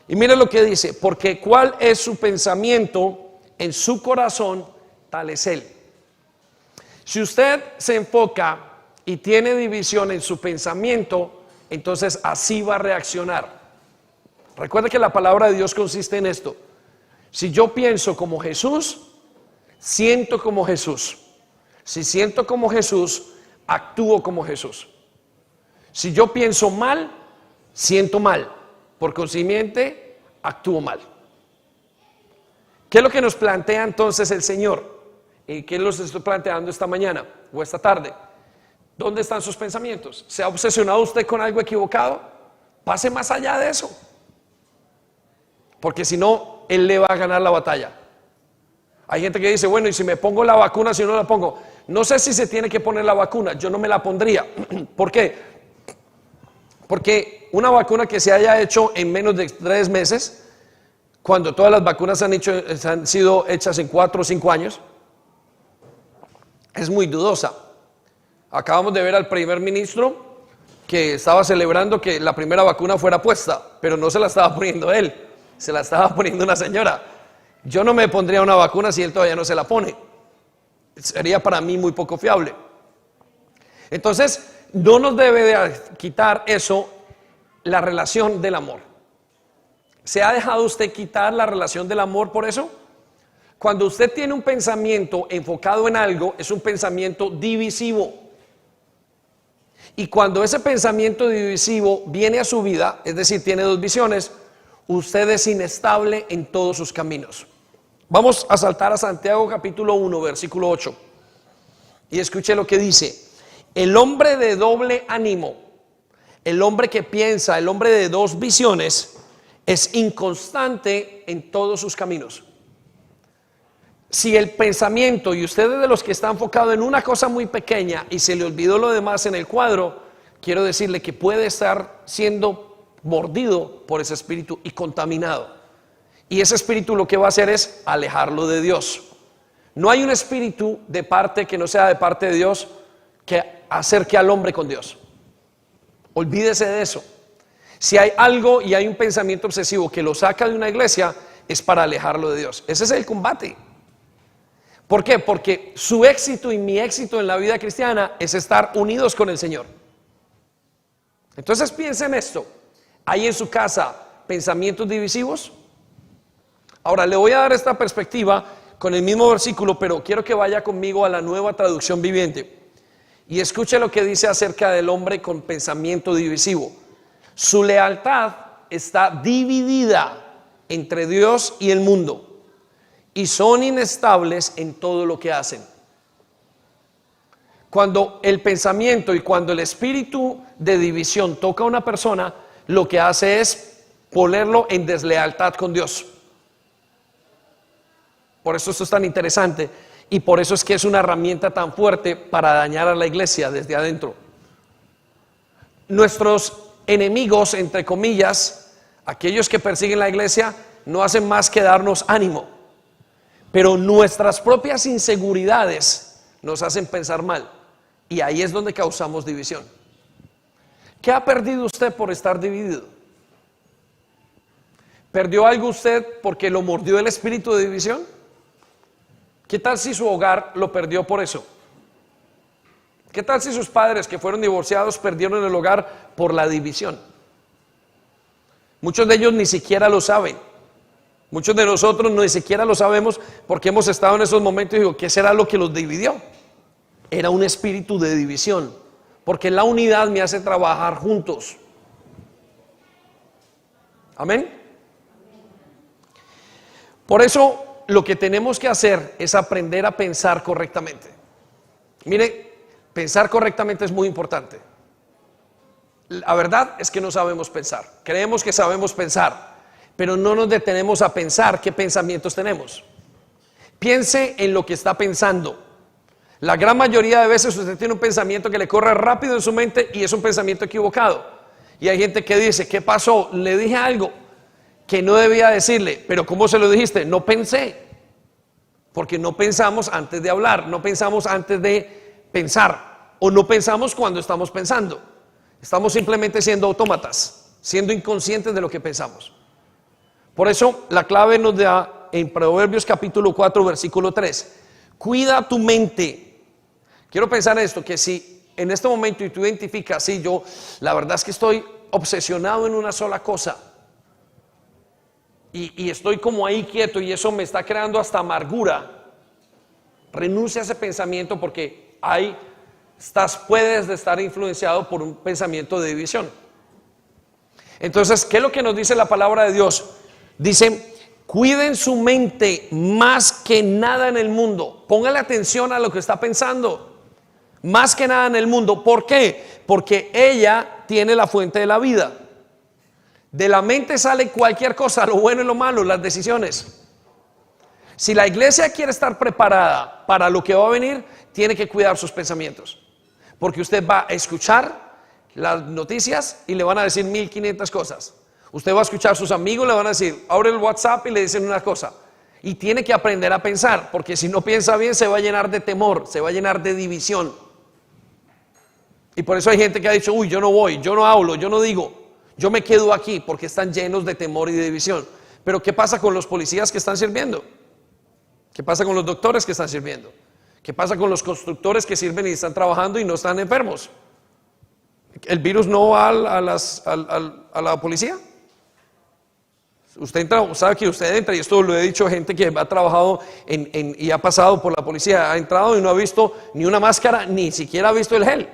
Speaker 1: Y mire lo que dice: porque cuál es su pensamiento en su corazón, tal es él. Si usted se enfoca y tiene división en su pensamiento, entonces así va a reaccionar. Recuerde que la palabra de Dios consiste en esto: si yo pienso como Jesús, siento como Jesús. Si siento como Jesús, actúo como Jesús. Si yo pienso mal, siento mal. Por consiguiente, actúo mal. ¿Qué es lo que nos plantea entonces el Señor? ¿Y qué los estoy planteando esta mañana o esta tarde? ¿Dónde están sus pensamientos? ¿Se ha obsesionado usted con algo equivocado? Pase más allá de eso, porque si no, Él le va a ganar la batalla. Hay gente que dice: bueno, ¿y si me pongo la vacuna, si no la pongo? No sé si se tiene que poner la vacuna, yo no me la pondría. ¿Por qué? Porque una vacuna que se haya hecho en menos de 3 meses, cuando todas las vacunas han sido hechas en 4 o 5 años, es muy dudosa. Acabamos de ver al primer ministro que estaba celebrando que la primera vacuna fuera puesta, pero no se la estaba poniendo él, se la estaba poniendo una señora. Yo no me pondría una vacuna si él todavía no se la pone. Sería para mí muy poco fiable. Entonces, no nos debe de quitar eso, la relación del amor. ¿Se ha dejado usted quitar la relación del amor por eso? Cuando usted tiene un pensamiento enfocado en algo, es un pensamiento divisivo. Y cuando ese pensamiento divisivo viene a su vida, es decir, tiene 2 visiones, usted es inestable en todos sus caminos. Vamos a saltar a Santiago capítulo 1, versículo 8. Y escuche lo que dice: el hombre de doble ánimo, el hombre que piensa, el hombre de 2 visiones, es inconstante en todos sus caminos. Si el pensamiento, y usted es de los que está enfocado en una cosa muy pequeña y se le olvidó lo demás en el cuadro, quiero decirle que puede estar siendo mordido por ese espíritu y contaminado. Y ese espíritu lo que va a hacer es alejarlo de Dios. No hay un espíritu de parte que no sea de parte de Dios que acerque al hombre con Dios. Olvídese de eso. Si hay algo y hay un pensamiento obsesivo que lo saca de una iglesia, es para alejarlo de Dios. Ese es el combate. ¿Por qué? Porque su éxito y mi éxito en la vida cristiana es estar unidos con el Señor. Entonces piensen en esto: ¿hay en su casa pensamientos divisivos? Ahora le voy a dar esta perspectiva con el mismo versículo, pero quiero que vaya conmigo a la Nueva Traducción Viviente y escuche lo que dice acerca del hombre con pensamiento divisivo. Su lealtad está dividida entre Dios y el mundo, y son inestables en todo lo que hacen. Cuando el pensamiento y cuando el espíritu de división toca a una persona, lo que hace es ponerlo en deslealtad con Dios. Por eso esto es tan interesante y por eso es que es una herramienta tan fuerte para dañar a la iglesia desde adentro. Nuestros enemigos, entre comillas, aquellos que persiguen la iglesia, no hacen más que darnos ánimo, pero nuestras propias inseguridades nos hacen pensar mal, y ahí es donde causamos división. ¿Qué ha perdido usted por estar dividido? ¿Perdió algo usted porque lo mordió el espíritu de división? ¿Qué tal si su hogar lo perdió por eso? ¿Qué tal si sus padres que fueron divorciados perdieron el hogar por la división? Muchos de ellos ni siquiera lo saben. Muchos de nosotros ni siquiera lo sabemos porque hemos estado en esos momentos y digo, ¿qué será lo que los dividió? Era un espíritu de división, porque la unidad me hace trabajar juntos. Amén. Por eso lo que tenemos que hacer es aprender a pensar correctamente. Mire, pensar correctamente es muy importante. La verdad es que no sabemos pensar. Creemos que sabemos pensar, pero no nos detenemos a pensar qué pensamientos tenemos. Piense en lo que está pensando. La gran mayoría de veces usted tiene un pensamiento que le corre rápido en su mente y es un pensamiento equivocado. Y hay gente que dice, ¿qué pasó? Le dije algo que no debía decirle, pero ¿cómo se lo dijiste? No pensé. Porque no pensamos antes de hablar, no pensamos antes de pensar, o no pensamos cuando estamos pensando. Estamos simplemente siendo autómatas, siendo inconscientes de lo que pensamos. Por eso la clave nos da en Proverbios capítulo 4 versículo 3. Cuida tu mente. Quiero pensar esto, que si en este momento y tú identificas, sí, yo la verdad es que estoy obsesionado en una sola cosa y estoy como ahí quieto y eso me está creando hasta amargura, renuncia a ese pensamiento porque puedes estar influenciado por un pensamiento de división. Entonces, ¿qué es lo que nos dice la palabra de Dios? Dice, cuiden su mente más que nada en el mundo. Póngale atención a lo que está pensando. Más que nada en el mundo. ¿Por qué? Porque ella tiene la fuente de la vida. De la mente sale cualquier cosa, lo bueno y lo malo, las decisiones. Si la iglesia quiere estar preparada para lo que va a venir, tiene que cuidar sus pensamientos. Porque usted va a escuchar las noticias y le van a decir 1500 cosas. Usted va a escuchar a sus amigos, le van a decir, abre el WhatsApp y le dicen una cosa. Y tiene que aprender a pensar, porque si no piensa bien se va a llenar de temor, se va a llenar de división. Y por eso hay gente que ha dicho, uy, yo no voy, yo no hablo, yo no digo, yo me quedo aquí, porque están llenos de temor y de división. Pero ¿qué pasa con los policías que están sirviendo? ¿Qué pasa con los doctores que están sirviendo? ¿Qué pasa con los constructores que sirven y están trabajando y no están enfermos? ¿El virus no va a la policía? Usted entra, sabe que usted entra, y esto lo he dicho a gente que ha trabajado y ha pasado por la policía, ha entrado y no ha visto ni una máscara, ni siquiera ha visto el gel.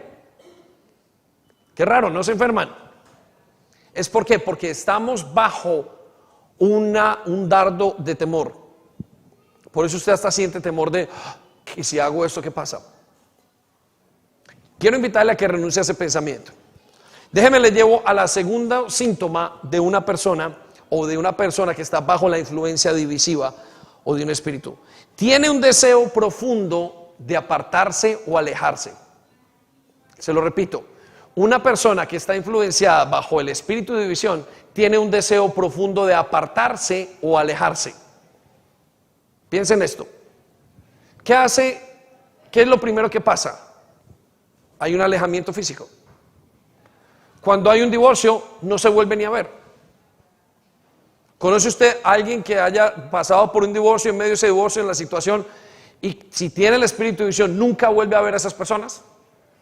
Speaker 1: Qué raro, no se enferman. ¿Es por qué? Porque estamos bajo un dardo de temor. Por eso usted hasta siente temor de, ¿y si hago esto qué pasa? Quiero invitarle a que renuncie a ese pensamiento. Déjeme le llevo a la segunda síntoma de una persona o de una persona que está bajo la influencia divisiva o de un espíritu. Tiene un deseo profundo de apartarse o alejarse. Se lo repito, una persona que está influenciada bajo el espíritu de división tiene un deseo profundo de apartarse o alejarse. Piensen en esto. ¿Qué es lo primero que pasa? Hay un alejamiento físico. Cuando hay un divorcio, no se vuelve ni a ver. ¿Conoce usted a alguien que haya pasado por un divorcio, en medio de ese divorcio, en la situación, y si tiene el espíritu de división, nunca vuelve a ver a esas personas?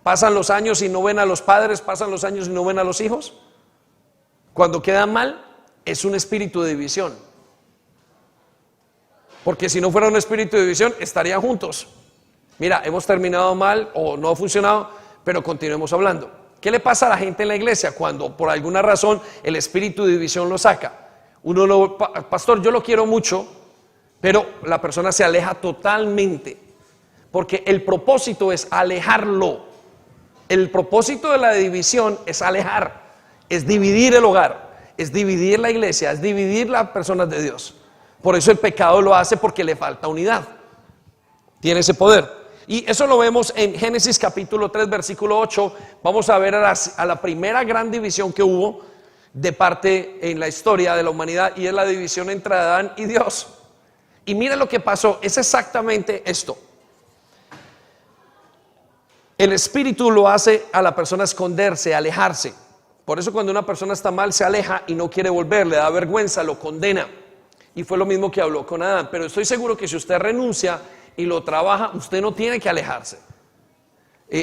Speaker 1: ¿Pasan los años y no ven a los padres? ¿Pasan los años y no ven a los hijos? Cuando quedan mal, es un espíritu de división. Porque si no fuera un espíritu de división, estarían juntos. Mira, hemos terminado mal o no ha funcionado, pero continuemos hablando. ¿Qué le pasa a la gente en la iglesia cuando por alguna razón el espíritu de división lo saca? Pastor, yo lo quiero mucho, pero la persona se aleja totalmente, porque el propósito es alejarlo. El propósito de la división es alejar, es dividir el hogar, es dividir la iglesia, es dividir las personas de Dios. Por eso el pecado lo hace, porque le falta unidad. Tiene ese poder. Y eso lo vemos en Génesis capítulo 3 versículo 8. Vamos a ver a la primera gran división que hubo de parte en la historia de la humanidad, y es la división entre Adán y Dios. Y mira lo que pasó, es exactamente esto. El espíritu lo hace a la persona esconderse, alejarse. Por eso cuando una persona está mal se aleja y no quiere volver, le da vergüenza, lo condena. Y fue lo mismo que habló con Adán. Pero estoy seguro que si usted renuncia y lo trabaja, usted no tiene que alejarse.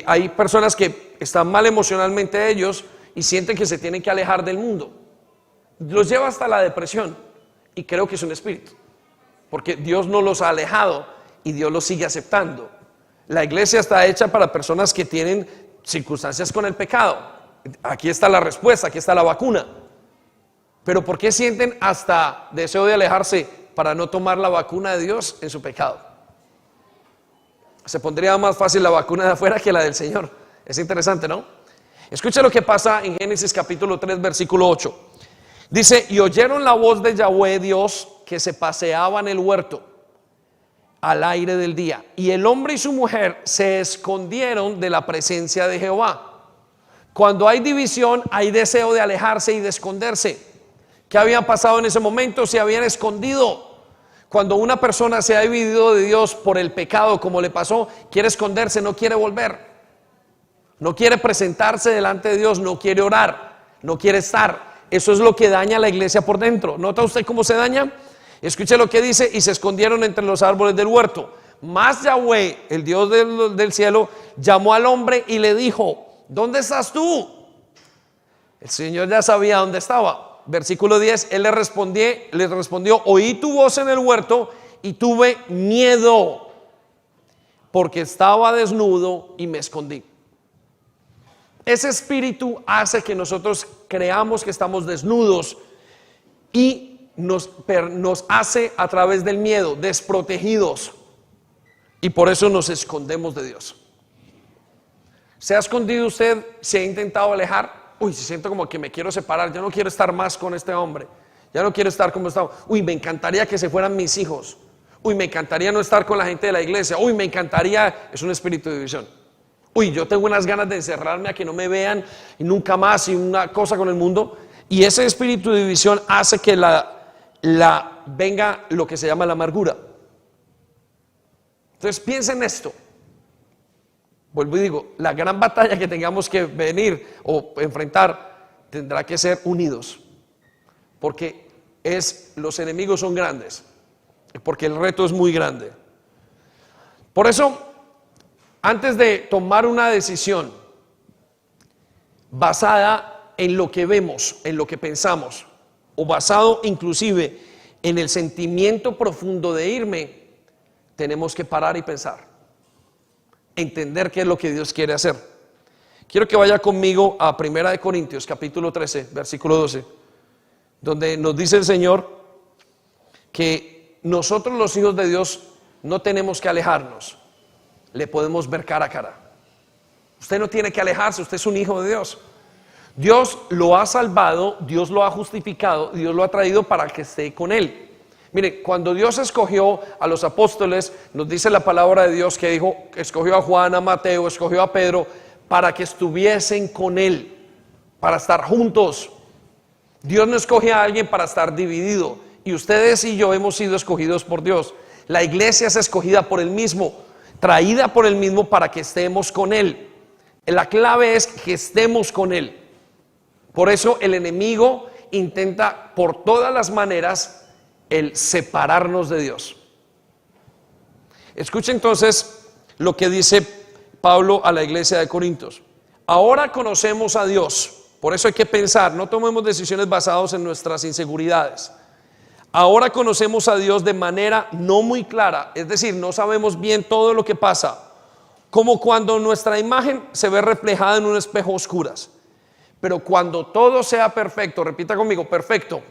Speaker 1: Hay personas que están mal emocionalmente ellos y sienten que se tienen que alejar del mundo. Los lleva hasta la depresión y creo que es un espíritu, porque Dios no los ha alejado y Dios los sigue aceptando. La iglesia está hecha para personas que tienen circunstancias con el pecado. Aquí está la respuesta, aquí está la vacuna. Pero ¿por qué sienten hasta deseo de alejarse para no tomar la vacuna de Dios en su pecado? Se pondría más fácil la vacuna de afuera que la del Señor. Es interesante, ¿no? Escucha lo que pasa en Génesis capítulo 3 versículo 8. Dice: y oyeron la voz de Yahweh Dios que se paseaba en el huerto al aire del día, y el hombre y su mujer se escondieron de la presencia de Jehová. Cuando hay división, hay deseo de alejarse y de esconderse. ¿Qué había pasado en ese momento? Se habían escondido. Cuando una persona se ha dividido de Dios por el pecado, como le pasó, quiere esconderse, no quiere volver, no quiere presentarse delante de Dios, no quiere orar, no quiere estar. Eso es lo que daña a la iglesia por dentro. ¿Nota usted cómo se daña? Escuche lo que dice: y se escondieron entre los árboles del huerto. Mas Yahweh, el Dios del cielo, llamó al hombre y le dijo: ¿dónde estás tú? El Señor ya sabía dónde estaba. Versículo 10, él le respondió: oí tu voz en el huerto y tuve miedo, porque estaba desnudo y me escondí. Ese espíritu hace que nosotros creamos que estamos desnudos y nos hace a través del miedo, desprotegidos, y por eso nos escondemos de Dios. ¿Se ha escondido usted? ¿Se ha intentado alejar? Uy, se siente como que me quiero separar, yo no quiero estar más con este hombre, ya no quiero estar como estaba. Uy, me encantaría que se fueran mis hijos. Uy, me encantaría no estar con la gente de la iglesia. Uy, me encantaría. Es un espíritu de división. Uy, yo tengo unas ganas de encerrarme a que no me vean y nunca más, y una cosa con el mundo. Y ese espíritu de división hace que venga lo que se llama la amargura. Entonces piensen en esto. Vuelvo y digo, la gran batalla que tengamos que venir o enfrentar tendrá que ser unidos, porque los enemigos son grandes, porque el reto es muy grande. Por eso, antes de tomar una decisión basada en lo que vemos, en lo que pensamos, o basado inclusive en el sentimiento profundo de irme, tenemos que parar y pensar, entender qué es lo que Dios quiere hacer. Quiero que vaya conmigo a 1 Corintios capítulo 13 versículo 12, donde nos dice el Señor que nosotros los hijos de Dios no tenemos que alejarnos, le podemos ver cara a cara. Usted no tiene que alejarse, usted es un hijo de Dios. Dios lo ha salvado, Dios lo ha justificado, Dios lo ha traído para que esté con Él. Mire, cuando Dios escogió a los apóstoles, nos dice la palabra de Dios que dijo, escogió a Juan, a Mateo, escogió a Pedro, para que estuviesen con Él, para estar juntos. Dios no escoge a alguien para estar dividido, y ustedes y yo hemos sido escogidos por Dios. La iglesia es escogida por Él mismo, traída por Él mismo para que estemos con Él. La clave es que estemos con Él. Por eso el enemigo intenta por todas las maneras el separarnos de Dios. Escuche entonces lo que dice Pablo a la iglesia de Corintios. Ahora conocemos a Dios, por eso hay que pensar, no tomemos decisiones basadas en nuestras inseguridades. Ahora conocemos a Dios de manera no muy clara, es decir, no sabemos bien todo lo que pasa, como cuando nuestra imagen se ve reflejada en un espejo a oscuras. Pero cuando todo sea perfecto, repita conmigo, perfecto.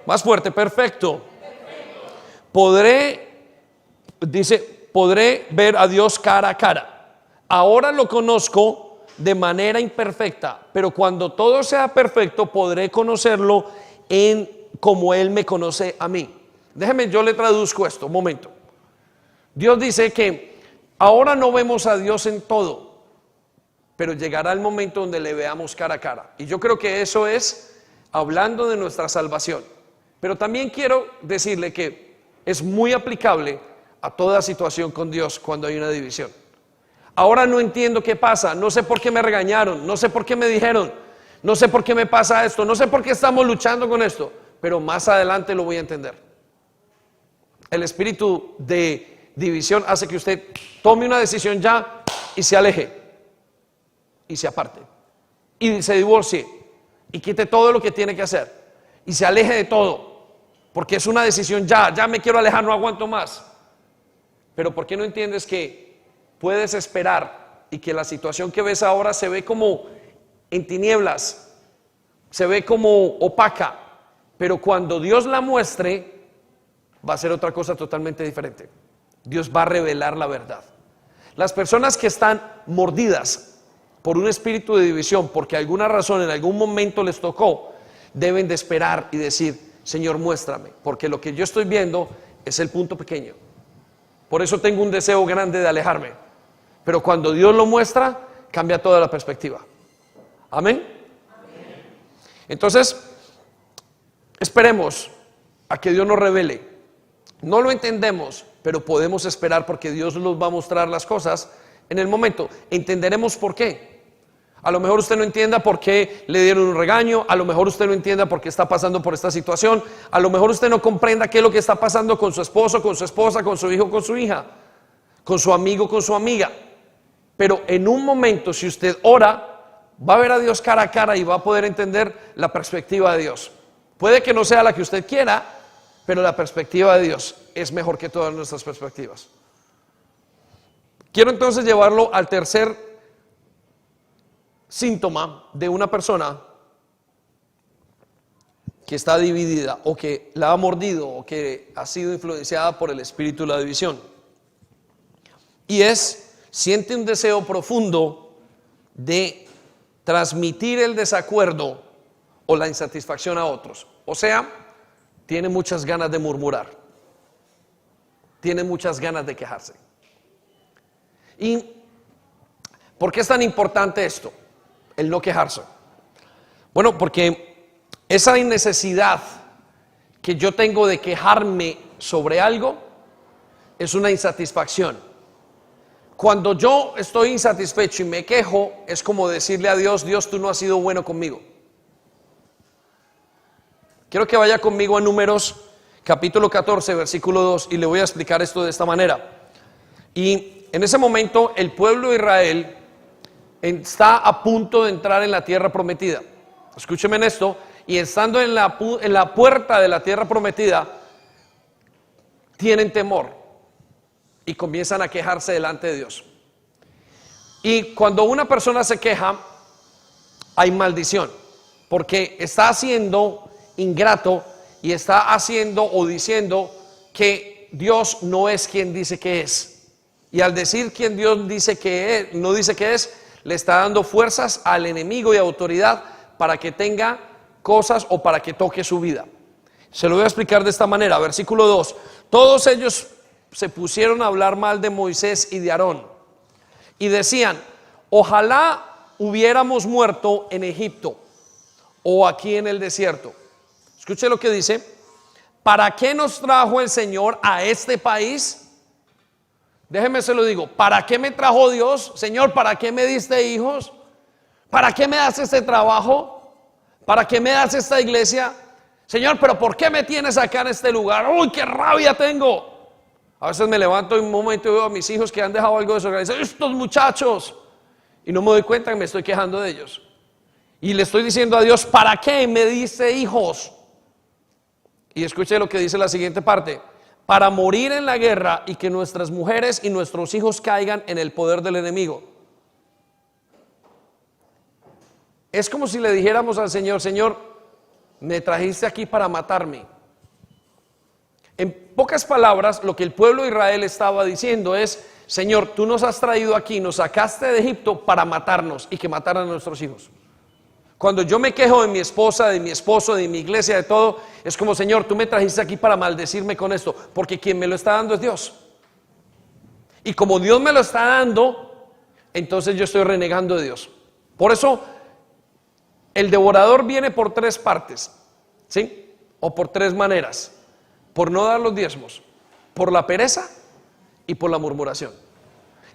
Speaker 1: Más fuerte, perfecto. Podré ver a Dios cara a cara. Ahora lo conozco de manera imperfecta, pero cuando todo sea perfecto podré conocerlo como Él me conoce a mí. Déjeme, yo le traduzco esto, un momento. Dios dice que ahora no vemos a Dios en todo, pero llegará el momento donde le veamos cara a cara. Y yo creo que eso es hablando de nuestra salvación. Pero también quiero decirle que es muy aplicable a toda situación con Dios cuando hay una división. Ahora no entiendo qué pasa, no sé por qué me regañaron, no sé por qué me dijeron, no sé por qué me pasa esto, no sé por qué estamos luchando con esto, pero más adelante lo voy a entender. El espíritu de división hace que usted tome una decisión ya y se aleje y se aparte y se divorcie y quite todo lo que tiene que hacer y se aleje de todo, porque es una decisión, ya me quiero alejar, no aguanto más. Pero ¿por qué no entiendes que puedes esperar y que la situación que ves ahora se ve como en tinieblas, se ve como opaca, pero cuando Dios la muestre va a ser otra cosa totalmente diferente? Dios va a revelar la verdad. Las personas que están mordidas por un espíritu de división, porque alguna razón en algún momento les tocó, deben de esperar y decir: Señor, muéstrame, porque lo que yo estoy viendo es el punto pequeño. Por eso tengo un deseo grande de alejarme, pero cuando Dios lo muestra, cambia toda la perspectiva. Amén. Entonces, esperemos a que Dios nos revele. No lo entendemos, pero podemos esperar, porque Dios nos va a mostrar las cosas en el momento. Entenderemos por qué. A lo mejor usted no entienda por qué le dieron un regaño, a lo mejor usted no entienda por qué está pasando por esta situación, a lo mejor usted no comprenda qué es lo que está pasando con su esposo, con su esposa, con su hijo, con su hija, con su amigo, con su amiga. Pero en un momento, si usted ora, va a ver a Dios cara a cara y va a poder entender la perspectiva de Dios. Puede que no sea la que usted quiera, pero la perspectiva de Dios es mejor que todas nuestras perspectivas. Quiero entonces llevarlo al tercer síntoma de una persona que está dividida, o que la ha mordido, o que ha sido influenciada por el espíritu de la división. Y siente un deseo profundo de transmitir el desacuerdo o la insatisfacción a otros. O sea, tiene muchas ganas de murmurar, tiene muchas ganas de quejarse. ¿Y por qué es tan importante esto? El no quejarse. Bueno, porque esa necesidad que yo tengo de quejarme sobre algo es una insatisfacción. Cuando yo estoy insatisfecho y me quejo, es como decirle a Dios: Dios, tú no has sido bueno conmigo. Quiero que vaya conmigo a Números capítulo 14, versículo 2, y le voy a explicar esto de esta manera. Y en ese momento el pueblo de Israel está a punto de entrar en la tierra prometida. Escúcheme en esto. Y estando en la puerta de la tierra prometida, tienen temor y comienzan a quejarse delante de Dios. Y cuando una persona se queja, hay maldición, porque está haciendo ingrato y está haciendo o diciendo que Dios no es quien dice que es. Y al decir quien Dios dice que es, no dice que es, le está dando fuerzas al enemigo y autoridad para que tenga cosas o para que toque su vida. Se lo voy a explicar de esta manera. Versículo 2. Todos ellos se pusieron a hablar mal de Moisés y de Aarón y decían: ojalá hubiéramos muerto en Egipto o aquí en el desierto. Escuche lo que dice: ¿para qué nos trajo el Señor a este país? Déjeme se lo digo, ¿para qué me trajo Dios? Señor, ¿para qué me diste hijos? ¿Para qué me das este trabajo? ¿Para qué me das esta iglesia? Señor, pero ¿por qué me tienes acá en este lugar? ¡Uy, qué rabia tengo! A veces me levanto en un momento y veo a mis hijos que han dejado algo desorganizado. Estos muchachos. Y no me doy cuenta que me estoy quejando de ellos. Y le estoy diciendo a Dios: ¿para qué me diste hijos? Y escuche lo que dice la siguiente parte: para morir en la guerra y que nuestras mujeres y nuestros hijos caigan en el poder del enemigo. Es como si le dijéramos al Señor: Señor, me trajiste aquí para matarme. En pocas palabras, lo que el pueblo de Israel estaba diciendo es: Señor, tú nos has traído aquí, nos sacaste de Egipto para matarnos y que mataran a nuestros hijos. Cuando yo me quejo de mi esposa, de mi esposo, de mi iglesia, de todo, es como: Señor, tú me trajiste aquí para maldecirme con esto, porque quien me lo está dando es Dios. Y como Dios me lo está dando, entonces yo estoy renegando de Dios. Por eso el devorador viene por tres partes, ¿sí? O por tres maneras: por no dar los diezmos, por la pereza y por la murmuración.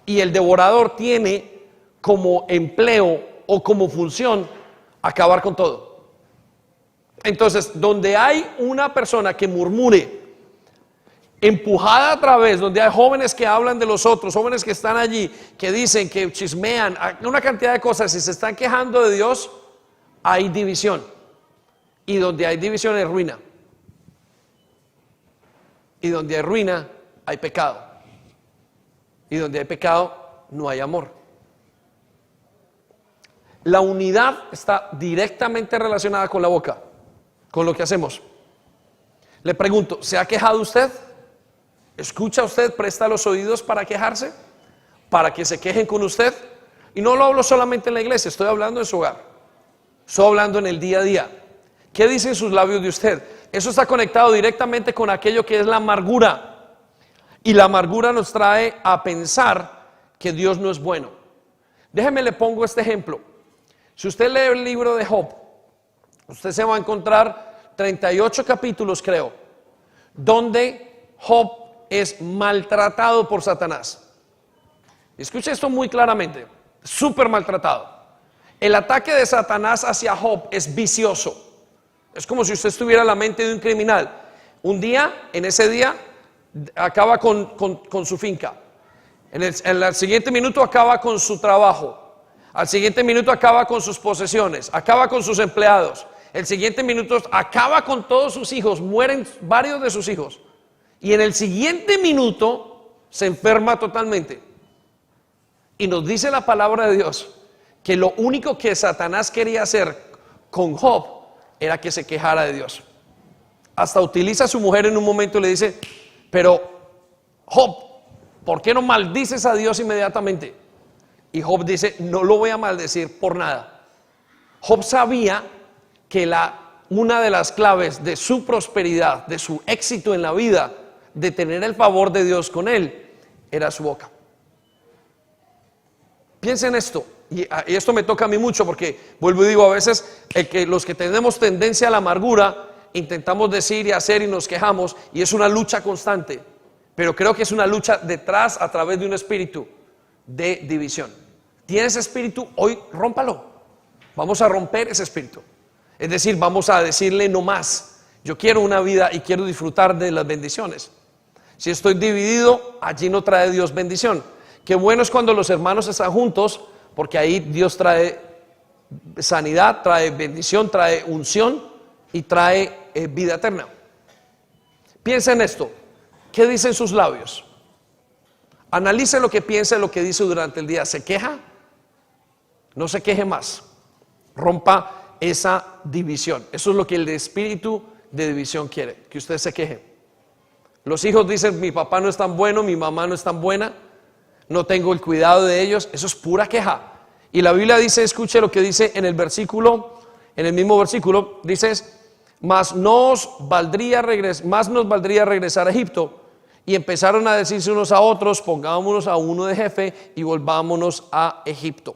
Speaker 1: Y el devorador tiene como empleo o como función acabar con todo. Entonces, donde hay una persona que murmure empujada a través, donde hay jóvenes que hablan de los otros, jóvenes que están allí, que dicen, que chismean, una cantidad de cosas, y se están quejando de Dios, hay división. Y donde hay división hay ruina. Y donde hay ruina hay pecado. Y donde hay pecado no hay amor. La unidad está directamente relacionada con la boca, con lo que hacemos. Le pregunto, ¿se ha quejado usted? ¿Escucha usted? ¿Presta los oídos para quejarse? ¿Para que se quejen con usted? Y no lo hablo solamente en la iglesia, estoy hablando en su hogar. Estoy hablando en el día a día. ¿Qué dicen sus labios de usted? Eso está conectado directamente con aquello que es la amargura. Y la amargura nos trae a pensar que Dios no es bueno. Déjeme le pongo este ejemplo. Si usted lee el libro de Job, usted se va a encontrar 38 capítulos, creo, donde Job es maltratado por Satanás. Escuche esto muy claramente, súper maltratado. El ataque de Satanás hacia Job es vicioso. Es como si usted estuviera en la mente de un criminal. Un día, en ese día, acaba con su finca. En el siguiente minuto acaba con su trabajo. Al siguiente minuto acaba con sus posesiones. Acaba con sus empleados. El siguiente minuto acaba con todos sus hijos. Mueren varios de sus hijos. Y en el siguiente minuto se enferma totalmente. Y nos dice la palabra de Dios que lo único que Satanás quería hacer con Job era que se quejara de Dios. Hasta utiliza a su mujer en un momento y le dice, pero Job, ¿por qué no maldices a Dios inmediatamente? Y Job dice, no lo voy a maldecir por nada. Job sabía que una de las claves de su prosperidad, de su éxito en la vida, de tener el favor de Dios con él, era su boca. Piensen esto, y esto me toca a mí mucho porque, vuelvo y digo, a veces los que tenemos tendencia a la amargura, intentamos decir y hacer y nos quejamos, y es una lucha constante, pero creo que es una lucha detrás a través de un espíritu de división. ¿Tiene ese espíritu? Hoy rómpalo. Vamos a romper ese espíritu. Es decir, vamos a decirle no más. Yo quiero una vida y quiero disfrutar de las bendiciones. Si estoy dividido, allí no trae Dios bendición. Qué bueno es cuando los hermanos están juntos, porque ahí Dios trae sanidad, trae bendición, trae unción y trae vida eterna. Piensa en esto. ¿Qué dicen sus labios? Analice lo que piensa y lo que dice durante el día. ¿Se queja? No se queje más. Rompa esa división. Eso es lo que el espíritu de división quiere, que usted se queje. Los hijos dicen, mi papá no es tan bueno, mi mamá no es tan buena, no tengo el cuidado de ellos. Eso es pura queja. Y la Biblia dice, escuche lo que dice en el mismo versículo, dice, más nos valdría regresar a Egipto. Y empezaron a decirse unos a otros, pongámonos a uno de jefe y volvámonos a Egipto.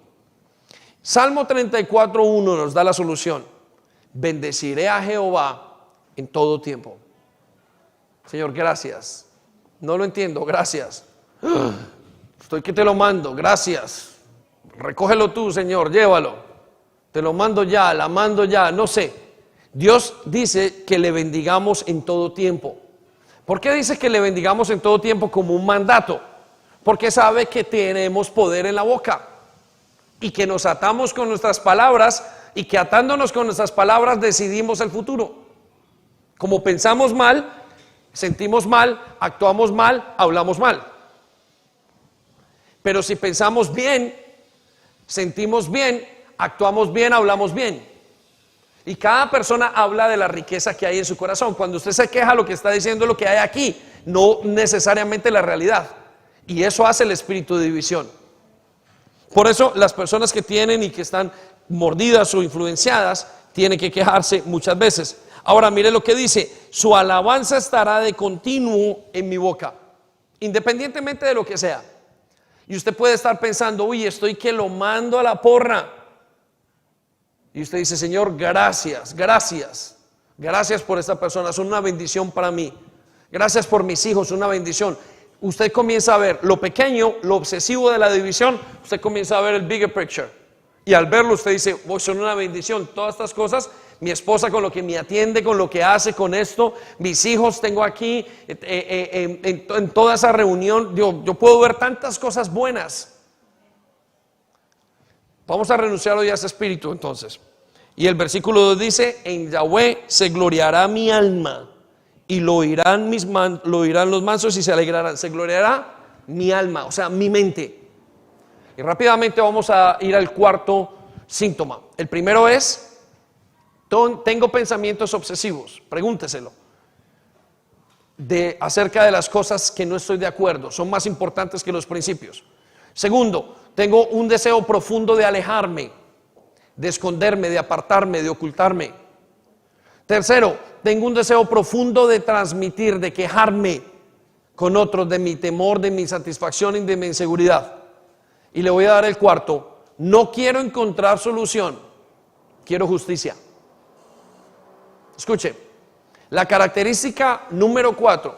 Speaker 1: Salmo 34:1 nos da la solución. Bendeciré a Jehová en todo tiempo. Señor, gracias. No lo entiendo, gracias. Estoy que te lo mando, gracias. Recógelo tú, Señor, llévalo. Te lo mando ya, la mando ya, no sé. Dios dice que le bendigamos en todo tiempo. ¿Por qué dice que le bendigamos en todo tiempo como un mandato? Porque sabe que tenemos poder en la boca y que nos atamos con nuestras palabras y que atándonos con nuestras palabras decidimos el futuro. Como pensamos mal, sentimos mal, actuamos mal, hablamos mal. Pero si pensamos bien, sentimos bien, actuamos bien, hablamos bien. Y cada persona habla de la riqueza que hay en su corazón. Cuando usted se queja, lo que está diciendo es lo que hay aquí, no necesariamente la realidad. Y eso hace el espíritu de división. Por eso las personas que tienen y que están mordidas o influenciadas tienen que quejarse muchas veces. Ahora mire lo que dice: su alabanza estará de continuo en mi boca, independientemente de lo que sea. Y usted puede estar pensando, uy, estoy que lo mando a la porra. Y usted dice, Señor, gracias, gracias. Gracias por esta persona, son una bendición para mí. Gracias por mis hijos, una bendición. Usted comienza a ver lo pequeño, lo obsesivo de la división. Usted comienza a ver el bigger picture. Y al verlo usted dice, son una bendición. Todas estas cosas mi esposa con lo que me atiende, con lo que hace, con esto, mis hijos tengo aquí, en toda esa reunión, yo puedo ver tantas cosas buenas. Vamos a renunciar hoy a ese espíritu entonces. Y el versículo 2 dice: en Yahweh se gloriará mi alma, y lo oirán los mansos y se alegrarán. Se gloriará mi alma, o sea, mi mente. Y rápidamente vamos a ir al cuarto síntoma. El primero es: tengo pensamientos obsesivos. Pregúnteselo acerca de las cosas que no estoy de acuerdo, son más importantes que los principios. Segundo, tengo un deseo profundo de alejarme, de esconderme, de apartarme, de ocultarme. Tercero, tengo un deseo profundo de transmitir, de quejarme con otros de mi temor, de mi insatisfacción y de mi inseguridad. Y le voy a dar el cuarto: no quiero encontrar solución, quiero justicia. Escuche, la característica número 4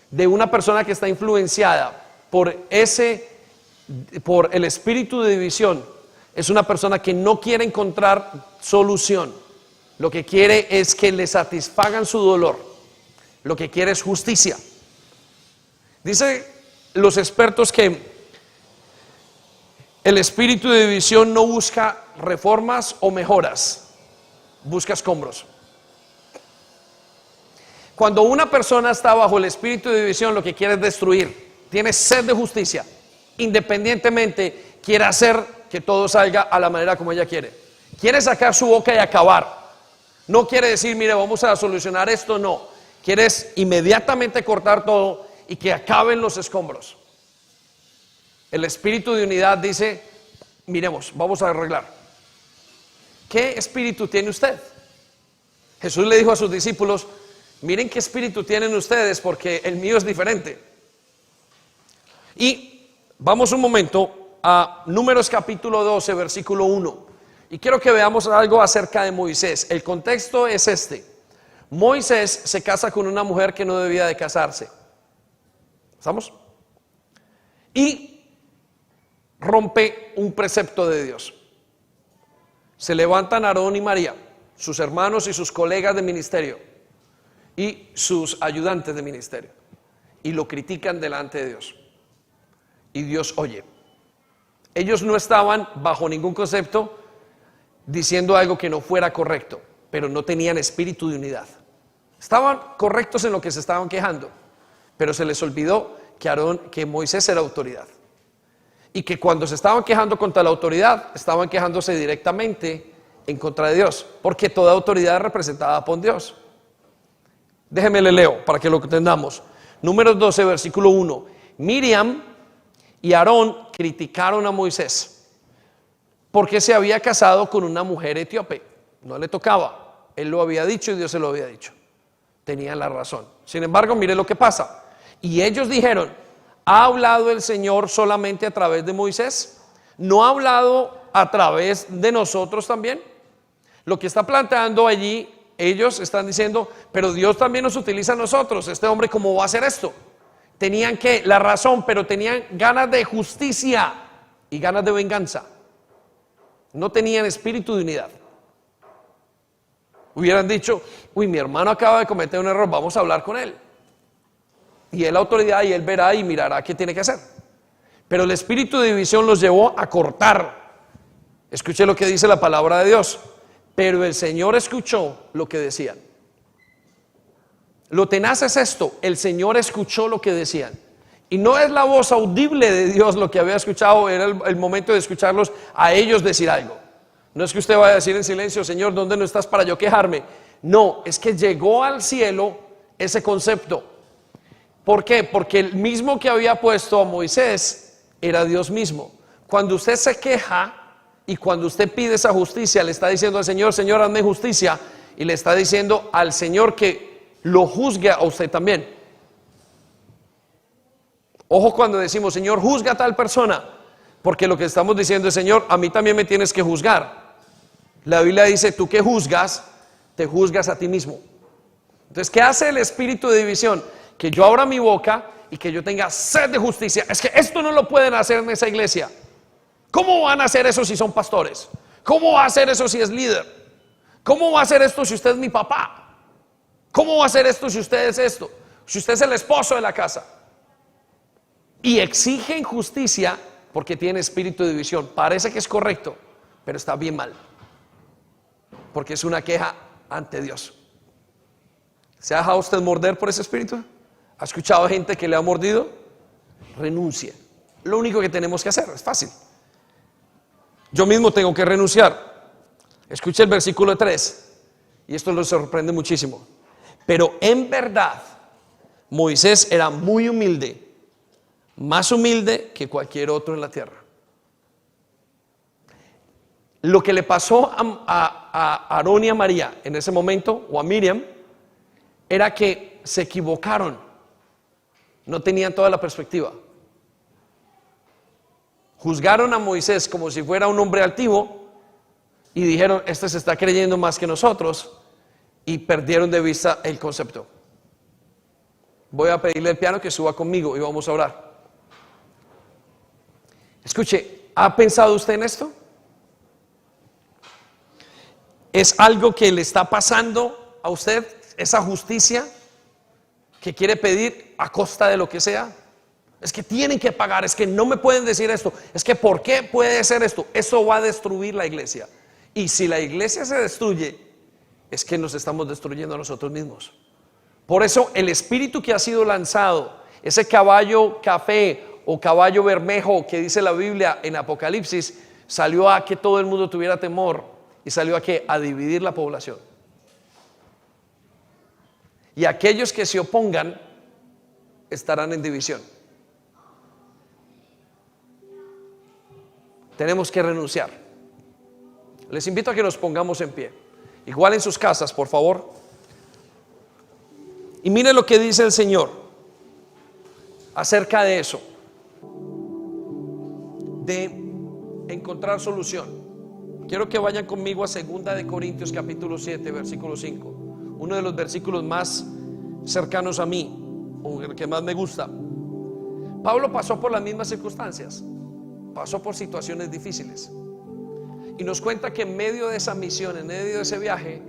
Speaker 1: de una persona que está influenciada por el espíritu de división es una persona que no quiere encontrar solución. Lo que quiere es que le satisfagan su dolor. Lo que quiere es justicia. Dice los expertos que el espíritu de división no busca reformas o mejoras, busca escombros. Cuando una persona está bajo el espíritu de división, lo que quiere es destruir, tiene sed de justicia, independientemente quiere hacer que todo salga a la manera como ella quiere sacar su boca y acabar. No quiere decir, mire, vamos a solucionar esto, no, quiere inmediatamente cortar todo y que acaben los escombros. El espíritu de unidad dice: miremos, vamos a arreglar. ¿Qué espíritu tiene usted? Jesús le dijo a sus discípulos: miren qué espíritu tienen ustedes, porque el mío es diferente. Y vamos un momento a Números capítulo 12, versículo 1. Y quiero que veamos algo acerca de Moisés. El contexto es este: Moisés se casa con una mujer que no debía de casarse. ¿Estamos? Y rompe un precepto de Dios. Se levantan Aarón y María, sus hermanos y sus colegas de ministerio, y sus ayudantes de ministerio, y lo critican delante de Dios. Y Dios oye. Ellos no estaban bajo ningún concepto diciendo algo que no fuera correcto, pero no tenían espíritu de unidad. Estaban correctos en lo que se estaban quejando, pero se les olvidó que Moisés era autoridad, y que cuando se estaban quejando contra la autoridad, estaban quejándose directamente en contra de Dios, porque toda autoridad es representada por Dios. Déjeme le leo para que lo entendamos. Números 12, versículo 1. Miriam y Aarón criticaron a Moisés porque se había casado con una mujer etíope. No le tocaba. Él lo había dicho y Dios se lo había dicho. Tenían la razón. Sin embargo, mire lo que pasa. Y ellos dijeron: ¿ha hablado el Señor solamente a través de Moisés? ¿No ha hablado a través de nosotros también? Lo que está planteando allí, ellos están diciendo: pero Dios también nos utiliza a nosotros. Este hombre, ¿cómo va a hacer esto? Tenían la razón, pero tenían ganas de justicia y ganas de venganza. No tenían espíritu de unidad. Hubieran dicho: uy, mi hermano acaba de cometer un error, vamos a hablar con él. Y él la autoridad, y él verá y mirará qué tiene que hacer. Pero el espíritu de división los llevó a cortar. Escuche lo que dice la palabra de Dios. Pero el Señor escuchó lo que decían. Lo tenaz es esto: el Señor escuchó lo que decían. Y no es la voz audible de Dios lo que había escuchado, era el momento de escucharlos a ellos decir algo. No es que usted vaya a decir en silencio: Señor, ¿dónde no estás para yo quejarme? No, es que llegó al cielo ese concepto. ¿Por qué? Porque el mismo que había puesto a Moisés era Dios mismo. Cuando usted se queja y cuando usted pide esa justicia, le está diciendo al Señor: Señor, hazme justicia. Y le está diciendo al Señor que lo juzgue a usted también. Ojo cuando decimos: Señor, juzga a tal persona, porque lo que estamos diciendo es: Señor, a mí también me tienes que juzgar. La Biblia dice: tú que juzgas, te juzgas a ti mismo. Entonces, ¿qué hace el espíritu de división? Que yo abra mi boca y que yo tenga sed de justicia. Es que esto no lo pueden hacer en esa iglesia. ¿Cómo van a hacer eso si son pastores? ¿Cómo va a hacer eso si es líder? ¿Cómo va a hacer esto si usted es mi papá? ¿Cómo va a hacer esto si usted es esto? Si usted es el esposo de la casa. Y exigen justicia porque tiene espíritu de división. Parece que es correcto, pero está bien mal, porque es una queja ante Dios. ¿Se ha dejado usted morder por ese espíritu? ¿Ha escuchado gente que le ha mordido? Renuncie. Lo único que tenemos que hacer es fácil. Yo mismo tengo que renunciar. Escuche el versículo 3, y esto lo sorprende muchísimo. Pero en verdad Moisés era muy humilde, más humilde que cualquier otro en la tierra. Lo que le pasó a Aarón y a María en ese momento, o a Miriam, era que se equivocaron. No tenían toda la perspectiva. Juzgaron a Moisés como si fuera un hombre altivo y dijeron: este se está creyendo más que nosotros, y perdieron de vista el concepto. Voy a pedirle al piano que suba conmigo y vamos a orar. Escuche, ¿ha pensado usted en esto? ¿Es algo que le está pasando a usted, esa justicia que quiere pedir a costa de lo que sea? Es que tienen que pagar, es que no me pueden decir esto, es que ¿por qué puede ser esto? Eso va a destruir la iglesia. Y si la iglesia se destruye, es que nos estamos destruyendo a nosotros mismos. Por eso el espíritu que ha sido lanzado, ese caballo café o caballo bermejo que dice la Biblia en Apocalipsis, salió a que todo el mundo tuviera temor. ¿Y salió a qué? A dividir la población. Y aquellos que se opongan estarán en división. Tenemos que renunciar. Les invito a que nos pongamos en pie. Igual en sus casas, por favor. Y mire lo que dice el Señor acerca de eso, de encontrar solución. Quiero que vayan conmigo a 2 de Corintios capítulo 7, versículo 5. Uno de los versículos más cercanos a mí, o el que más me gusta. Pablo pasó por las mismas circunstancias, pasó por situaciones difíciles, y nos cuenta que en medio de esa misión, en medio de ese viaje,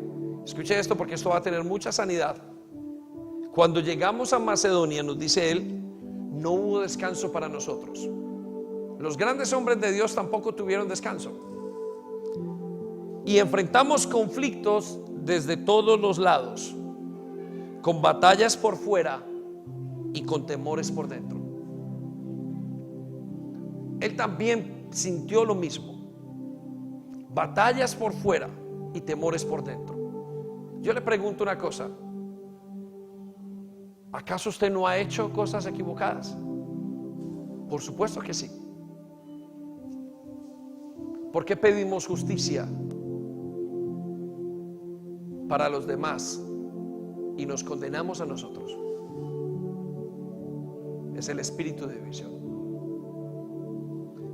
Speaker 1: escuche esto porque esto va a tener mucha sanidad. Cuando llegamos a Macedonia, nos dice él, no hubo descanso para nosotros. Los grandes hombres de Dios tampoco tuvieron descanso. Y enfrentamos conflictos desde todos los lados, con batallas por fuera y con temores por dentro. Él también sintió lo mismo. Batallas por fuera y temores por dentro. Yo le pregunto una cosa: ¿acaso usted no ha hecho cosas equivocadas? Por supuesto que sí. ¿Por qué pedimos justicia para los demás y nos condenamos a nosotros? Es el espíritu de división.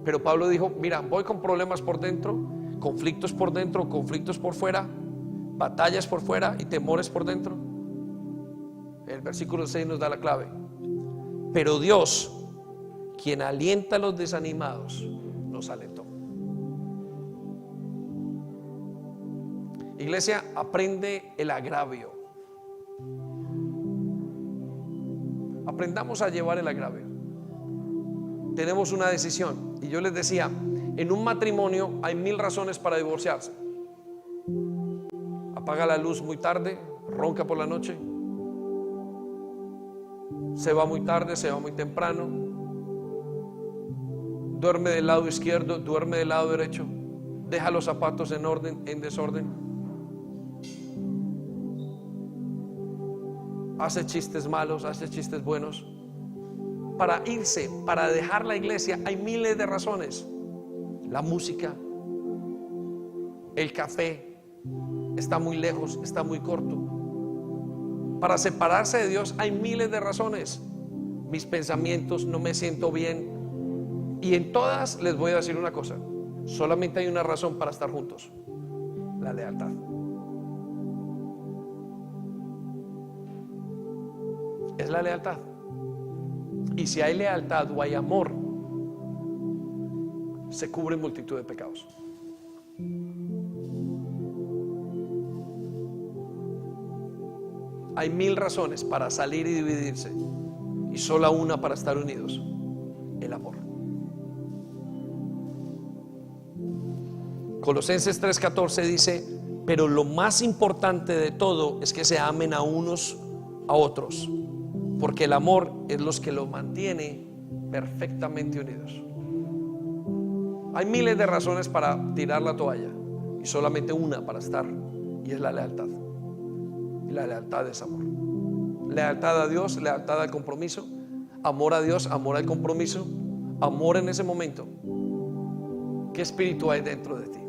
Speaker 1: Pero Pablo dijo: mira, voy con problemas por dentro, conflictos por dentro, conflictos por fuera, batallas por fuera y temores por dentro. El versículo 6 nos da la clave. Pero Dios, quien alienta a los desanimados, nos alentó. Iglesia, aprende el agravio. Aprendamos a llevar el agravio. Tenemos una decisión. Y yo les decía, en un matrimonio hay 1000 razones para divorciarse. Apaga la luz muy tarde, ronca por la noche, se va muy tarde, se va muy temprano, duerme del lado izquierdo, duerme del lado derecho, deja los zapatos en orden, en desorden, hace chistes malos, hace chistes buenos. Para irse, para dejar la iglesia hay miles de razones. La música, el café, está muy lejos, está muy corto. Para separarse de Dios hay miles de razones. Mis pensamientos, no me siento bien. Y en todas les voy a decir una cosa: solamente hay una razón para estar juntos: la lealtad. Es la lealtad. Y si hay lealtad o hay amor, se cubren multitud de pecados. Hay 1000 razones para salir y dividirse, y solo una para estar unidos: el amor. Colosenses 3:14 dice: pero lo más importante de todo es que se amen a unos a otros, porque el amor es lo que los mantiene perfectamente unidos. Hay miles de razones para tirar la toalla y solamente una para estar, y es la lealtad. Y la lealtad es amor. Lealtad a Dios, lealtad al compromiso. Amor a Dios, amor al compromiso. Amor en ese momento. ¿Qué espíritu hay dentro de ti?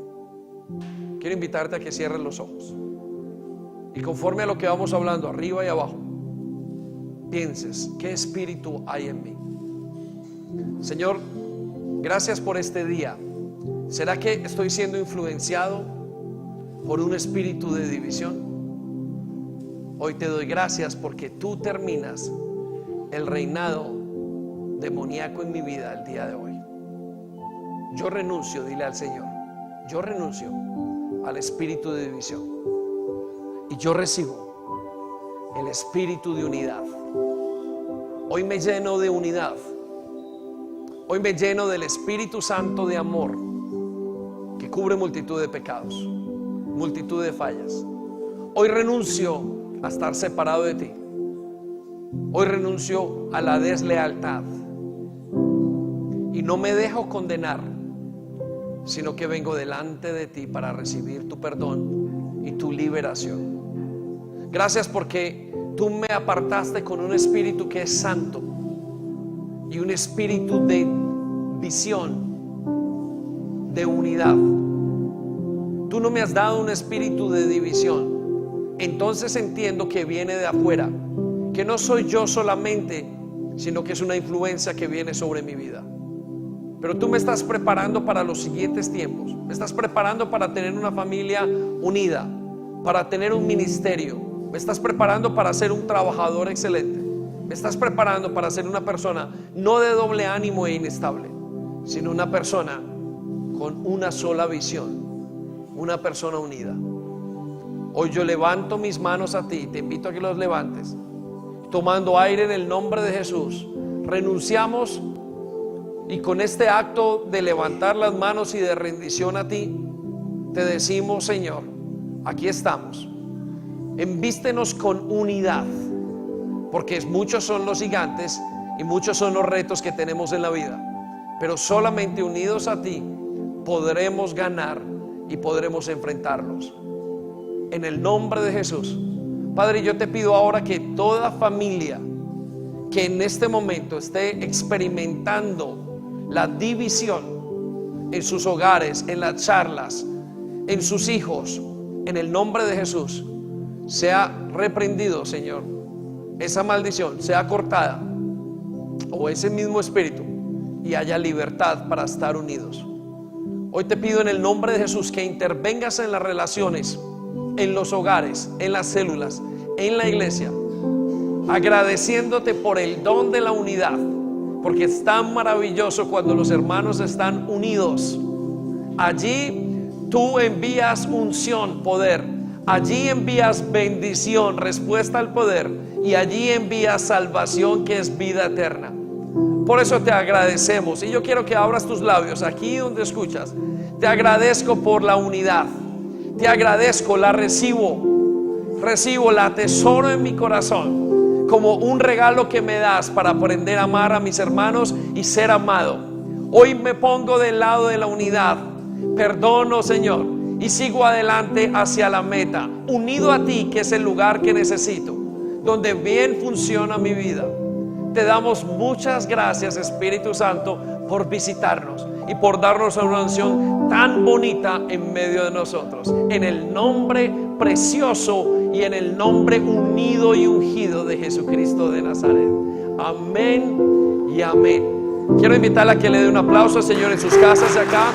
Speaker 1: Quiero invitarte a que cierres los ojos y, conforme a lo que vamos hablando, arriba y abajo, pienses: ¿qué espíritu hay en mí? Señor, gracias por este día. ¿Será que estoy siendo influenciado por un espíritu de división? Hoy te doy gracias porque tú terminas el reinado demoníaco en mi vida el día de hoy. Yo renuncio, dile al Señor, yo renuncio al espíritu de división y yo recibo el espíritu de unidad. Hoy me lleno de unidad. Hoy me lleno del Espíritu Santo de amor, que cubre multitud de pecados, multitud de fallas. Hoy renuncio a estar separado de ti. Hoy renuncio a la deslealtad y no me dejo condenar, sino que vengo delante de ti para recibir tu perdón y tu liberación. Gracias porque tú me apartaste con un espíritu que es santo y un espíritu de visión, de unidad. Tú no me has dado un espíritu de división. Entonces entiendo que viene de afuera, que no soy yo solamente, sino que es una influencia que viene sobre mi vida. Pero tú me estás preparando para los siguientes tiempos. Me estás preparando para tener una familia unida, para tener un ministerio. Me estás preparando para ser un trabajador excelente. Me estás preparando para ser una persona no de doble ánimo e inestable, sino una persona con una sola visión, una persona unida. Hoy yo levanto mis manos a ti, te invito a que los levantes, tomando aire en el nombre de Jesús. Renunciamos. Y con este acto de levantar las manos y de rendición a ti, te decimos: Señor, aquí estamos. Envístenos con unidad, porque muchos son los gigantes y muchos son los retos que tenemos en la vida, pero solamente unidos a ti podremos ganar y podremos enfrentarlos. En el nombre de Jesús, Padre, yo te pido ahora que toda familia que en este momento esté experimentando la división en sus hogares, en las charlas, en sus hijos, en el nombre de Jesús, sea reprendido, Señor. Esa maldición sea cortada, o ese mismo espíritu, y haya libertad para estar unidos. Hoy te pido en el nombre de Jesús que intervengas en las relaciones, en los hogares, en las células, en la iglesia, agradeciéndote por el don de la unidad, porque es tan maravilloso cuando los hermanos están unidos. Allí tú envías unción, poder. Allí envías bendición, respuesta al poder. Y allí envías salvación, que es vida eterna. Por eso te agradecemos. Y yo quiero que abras tus labios aquí donde escuchas. Te agradezco por la unidad. Te agradezco, la recibo. Recibo, la atesoro en mi corazón como un regalo que me das para aprender a amar a mis hermanos y ser amado. Hoy me pongo del lado de la unidad. Perdono, Señor, y sigo adelante hacia la meta, unido a ti, que es el lugar que necesito, donde bien funciona mi vida. Te damos muchas gracias, Espíritu Santo, por visitarnos y por darnos una unción tan bonita en medio de nosotros. En el nombre precioso y en el nombre unido y ungido de Jesucristo de Nazaret. Amén y amén. Quiero invitarla a que le dé un aplauso al Señor en sus casas de acá.